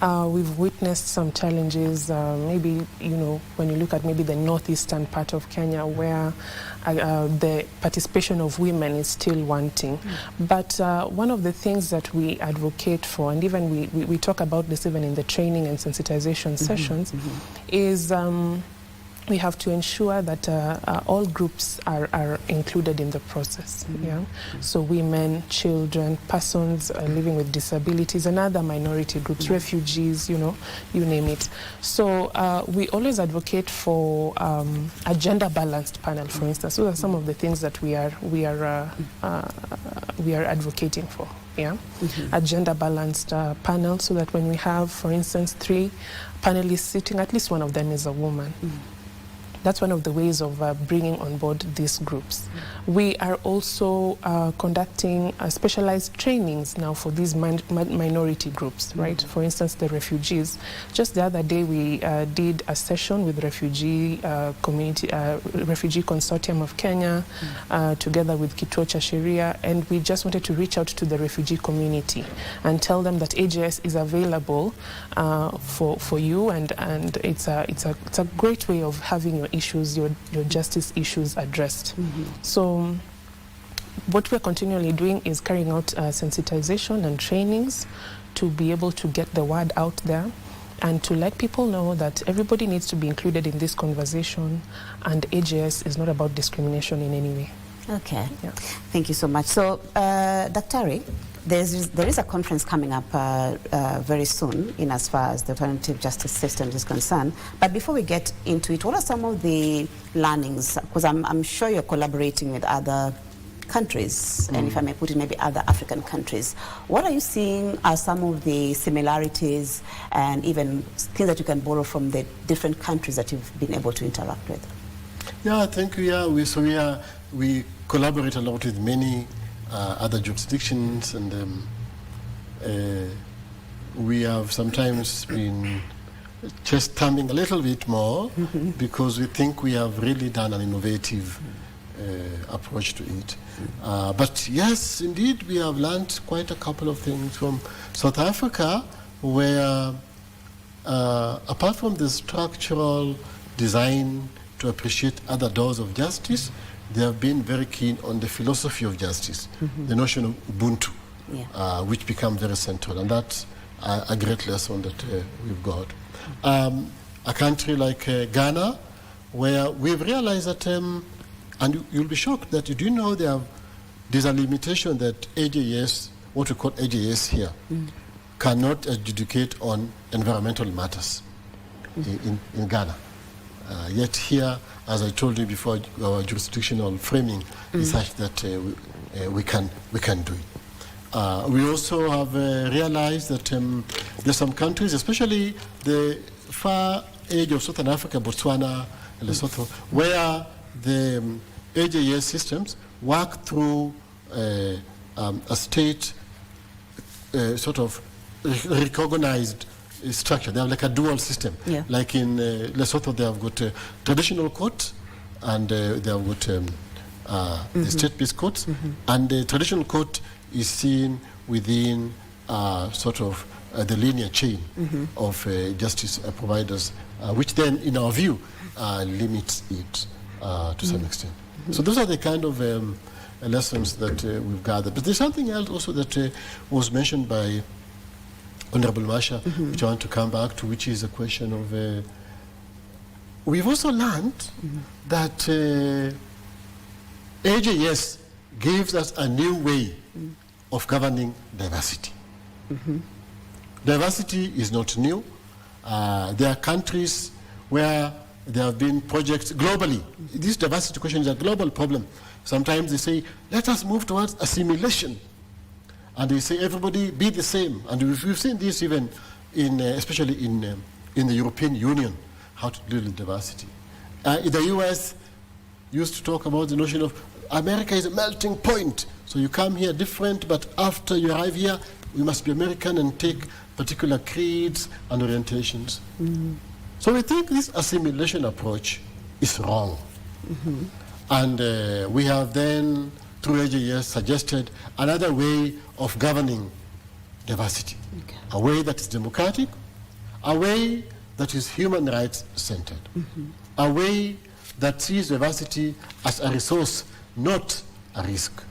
we've witnessed some challenges, maybe, you know, when you look at maybe the northeastern part of Kenya where the participation of women is still wanting. But one of the things that we advocate for, and even we talk about this even in the training and sensitization sessions, is we have to ensure that all groups are included in the process. So women, children, persons living with disabilities, and other minority groups, refugees, you know, you name it. So we always advocate for a gender-balanced panel, for instance. Those are some of the things that we are advocating for. A gender-balanced panel, so that when we have, for instance, 3 panelists sitting, at least one of them is a woman. That's one of the ways of bringing on board these groups. We are also conducting specialized trainings now for these minority groups, right? For instance, the refugees. Just the other day, we did a session with refugee Refugee Consortium of Kenya, together with Kituo Cha Sheria, and we just wanted to reach out to the refugee community and tell them that AJS is available for you, and it's a great way of having your issues, your justice issues addressed. So what we're continually doing is carrying out sensitization and trainings to be able to get the word out there and to let people know that everybody needs to be included in this conversation, and AJS is not about discrimination in any way. Okay. Thank you so much. So, Daktari, there is a conference coming up very soon in as far as the alternative justice system is concerned. But before we get into it, what are some of the learnings? Because I'm sure you're collaborating with other countries, and if I may put it, maybe other African countries. What are you seeing are some of the similarities and even things that you can borrow from the different countries that you've been able to interact with? Yeah, I think we collaborate a lot with many other jurisdictions, and we have sometimes been just thumbing a little bit more because we think we have really done an innovative approach to it. But yes, indeed, we have learned quite a couple of things from South Africa, where apart from the structural design to appreciate other doors of justice, they have been very keen on the philosophy of justice, the notion of Ubuntu, which become very central, and that's a great lesson that we've got. A country like Ghana, where we've realized that, and you'll be shocked that you do know there's a limitation that AJS, what we call AJS here, cannot adjudicate on environmental matters in Ghana. Yet here, as I told you before, our jurisdictional framing is such that we can do it. We also have realized that there's some countries, especially the far edge of Southern Africa, Botswana, Lesotho, where the AJS systems work through a state sort of recognized structure. They have like a dual system. Yeah. Like in Lesotho, they have got traditional courts, and they have got the state-based courts, and the traditional court is seen within sort of the linear chain of justice providers, which then, in our view, limits it to some extent. So those are the kind of lessons that we've gathered. But there's something else also that was mentioned by Honorable Masha, which I want to come back to, which is a question of, we've also learned that AJS gives us a new way of governing diversity. Diversity is not new. There are countries where there have been projects globally. This diversity question is a global problem. Sometimes they say, let us move towards assimilation. And they say, everybody be the same. And we've seen this even, especially in the European Union, how to deal with diversity. In the US, used to talk about the notion of America is a melting point. So you come here different, but after you arrive here, we must be American and take particular creeds and orientations. So we think this assimilation approach is wrong. And we have then, through AJS, suggested another way of governing diversity. A way that is democratic, a way that is human rights centered, a way that sees diversity as a resource, not a risk.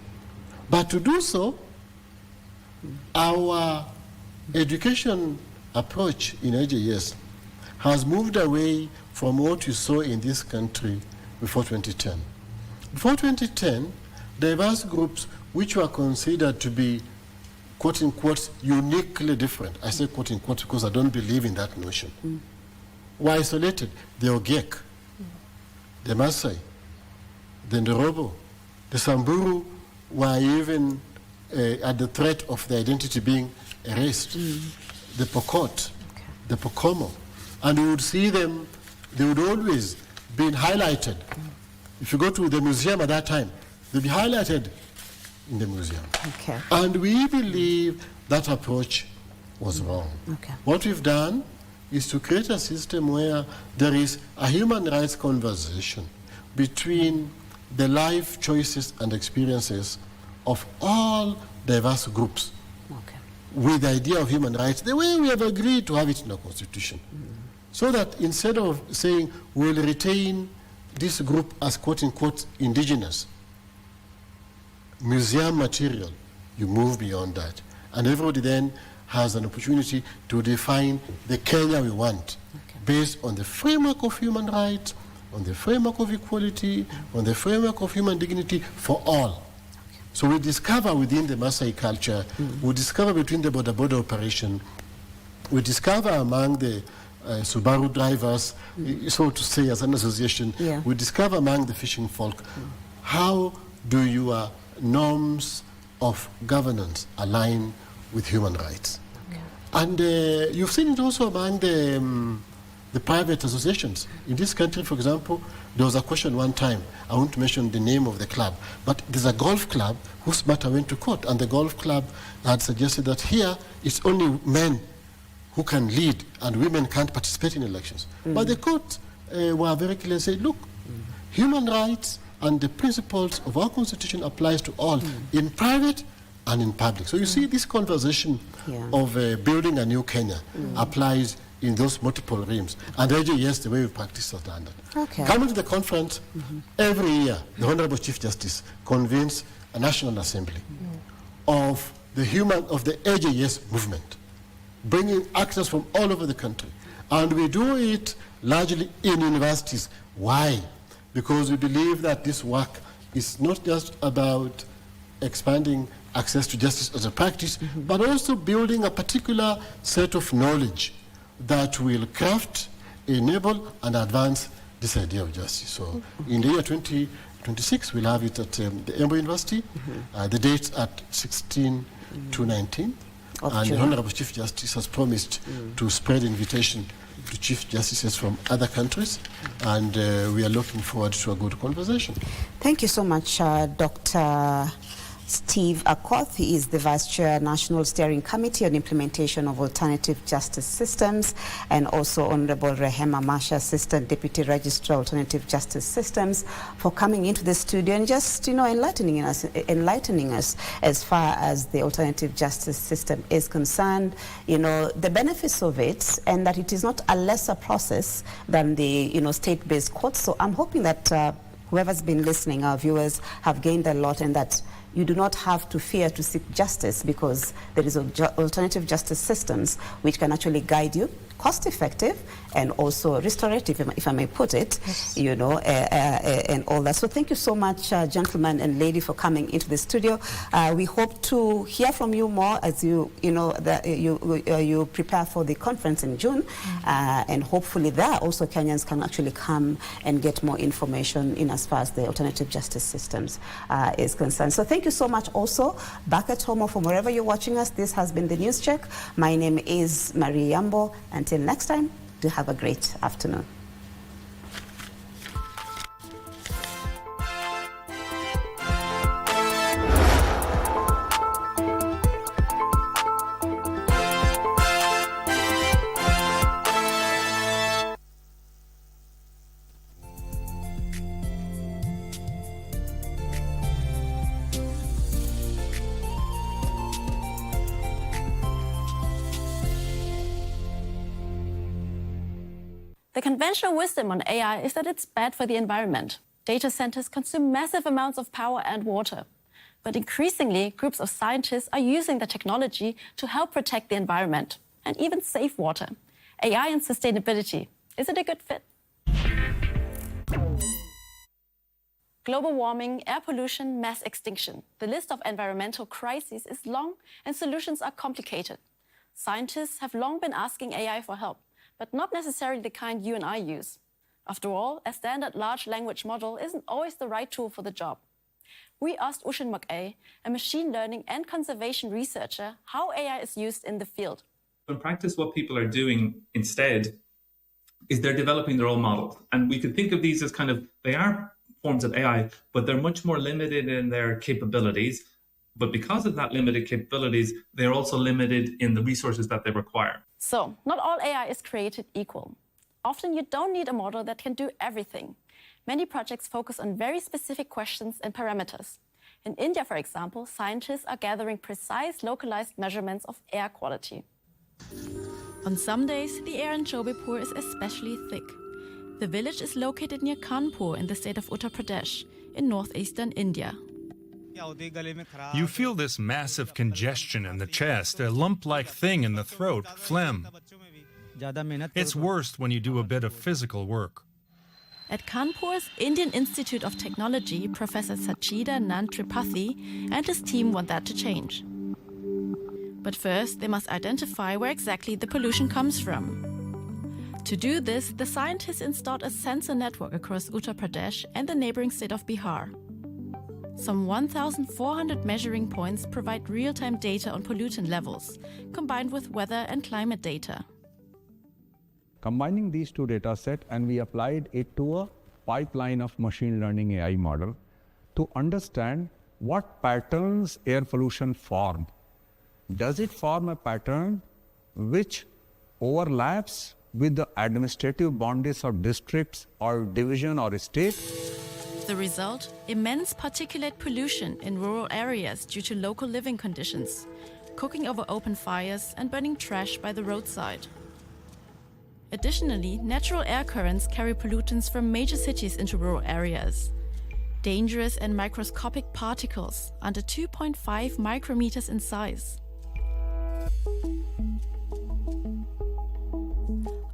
But to do so, our education approach in AJS has moved away from what we saw in this country before 2010. Before 2010, diverse groups which were considered to be, quote unquote, uniquely different, I say quote unquote because I don't believe in that notion, were isolated. The Ogiek, the Maasai, the Ndorobo, the Samburu were even at the threat of their identity being erased. The Pokot, the Pokomo. And you would see them, they would always be highlighted. If you go to the museum at that time, they'll be highlighted in the museum. And we believe that approach was wrong. What we've done is to create a system where there is a human rights conversation between the life choices and experiences of all diverse groups with the idea of human rights, the way we have agreed to have it in our constitution. So that instead of saying we'll retain this group as quote-unquote indigenous museum material, you move beyond that. And everybody then has an opportunity to define the Kenya we want based on the framework of human rights, on the framework of equality, on the framework of human dignity for all. So we discover within the Maasai culture, we discover between the border operation, we discover among the Subaru drivers, so to say as an association, we discover among the fishing folk, how do your norms of governance align with human rights? And you've seen it also among the private associations. In this country, for example, there was a question one time, I won't mention the name of the club, but there's a golf club whose matter went to court, and the golf club had suggested that here it's only men who can lead and women can't participate in elections. But the court were very clear and said, look, human rights and the principles of our constitution applies to all, in private and in public. So you see this conversation of building a new Kenya applies in those multiple realms. And AJS, the way we practice has done that. Coming to the conference, every year, the Honorable Chief Justice convenes a National Assembly of the AJS movement, bringing actors from all over the country. And we do it largely in universities. Why? Because we believe that this work is not just about expanding access to justice as a practice, but also building a particular set of knowledge that will craft, enable, and advance this idea of justice. So in the year 2026, we'll have it at the Yambo University. The dates at 16 to 19. And the Honorable Chief Justice has promised to spread invitation to chief justices from other countries, and we are looking forward to a good conversation. Thank you so much, Dr. Steve Akoth. He is the Vice Chair, National Steering Committee on Implementation of Alternative Justice Systems, and also Honorable Rehema Masha, Assistant Deputy Registrar, Alternative Justice Systems, for coming into the studio and just, enlightening us as far as the alternative justice system is concerned, the benefits of it, and that it is not a lesser process than the, state-based courts. So I'm hoping that whoever's been listening, our viewers, have gained a lot, and that you do not have to fear to seek justice, because there is alternative justice systems which can actually guide you, cost effective and also restorative, if I may put it, yes. And all that. So thank you so much, gentlemen and lady, for coming into the studio. We hope to hear from you more as you prepare for the conference in June, and hopefully there also Kenyans can actually come and get more information in as far as the alternative justice systems is concerned. So thank you so much also back at home or from wherever you're watching us. This has been the News Check. My name is Maria Yambo. Until next time, do have a great afternoon. The conventional wisdom on AI is that it's bad for the environment. Data centers consume massive amounts of power and water. But increasingly, groups of scientists are using the technology to help protect the environment and even save water. AI and sustainability, is it a good fit? Global warming, air pollution, mass extinction. The list of environmental crises is long and solutions are complicated. Scientists have long been asking AI for help, but not necessarily the kind you and I use. After all, a standard large language model isn't always the right tool for the job. We asked Ushin Mok'e, a machine learning and conservation researcher, how AI is used in the field. In practice, what people are doing instead is they're developing their own models. And we could think of these as they are forms of AI, but they're much more limited in their capabilities. But because of that limited capabilities, they're also limited in the resources that they require. So, not all AI is created equal. Often you don't need a model that can do everything. Many projects focus on very specific questions and parameters. In India, for example, scientists are gathering precise localized measurements of air quality. On some days, the air in Jodhpur is especially thick. The village is located near Kanpur in the state of Uttar Pradesh, in northeastern India. You feel this massive congestion in the chest, a lump-like thing in the throat, phlegm. It's worst when you do a bit of physical work. At Kanpur's Indian Institute of Technology, Professor Sachida Nantripathi and his team want that to change. But first, they must identify where exactly the pollution comes from. To do this, the scientists installed a sensor network across Uttar Pradesh and the neighboring state of Bihar. Some 1,400 measuring points provide real-time data on pollutant levels, combined with weather and climate data. Combining these two data sets, and we applied it to a pipeline of machine learning AI model to understand what patterns air pollution form. Does it form a pattern which overlaps with the administrative boundaries of districts or division or state? The result? Immense particulate pollution in rural areas due to local living conditions, cooking over open fires and burning trash by the roadside. Additionally, natural air currents carry pollutants from major cities into rural areas. Dangerous and microscopic particles under 2.5 micrometers in size.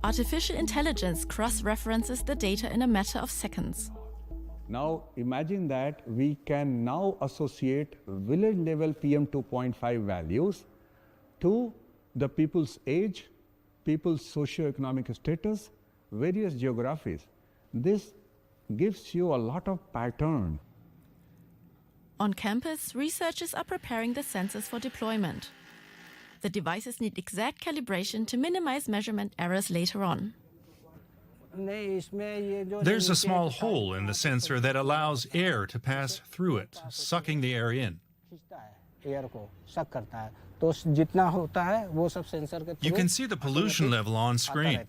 Artificial intelligence cross-references the data in a matter of seconds. Now imagine that we can now associate village level PM 2.5 values to the people's age, people's socio-economic status, various geographies. This gives you a lot of pattern. On campus, researchers are preparing the sensors for deployment. The devices need exact calibration to minimize measurement errors later on. There's a small hole in the sensor that allows air to pass through it, sucking the air in. You can see the pollution level on screen.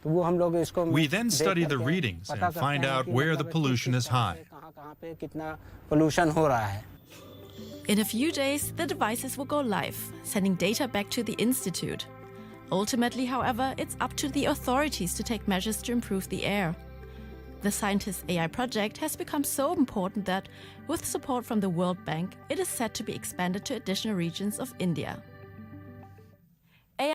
We then study the readings and find out where the pollution is high. In a few days, the devices will go live, sending data back to the institute. Ultimately, however, it's up to the authorities to take measures to improve the air. The scientists' AI project has become so important that, with support from the World Bank, it is set to be expanded to additional regions of India.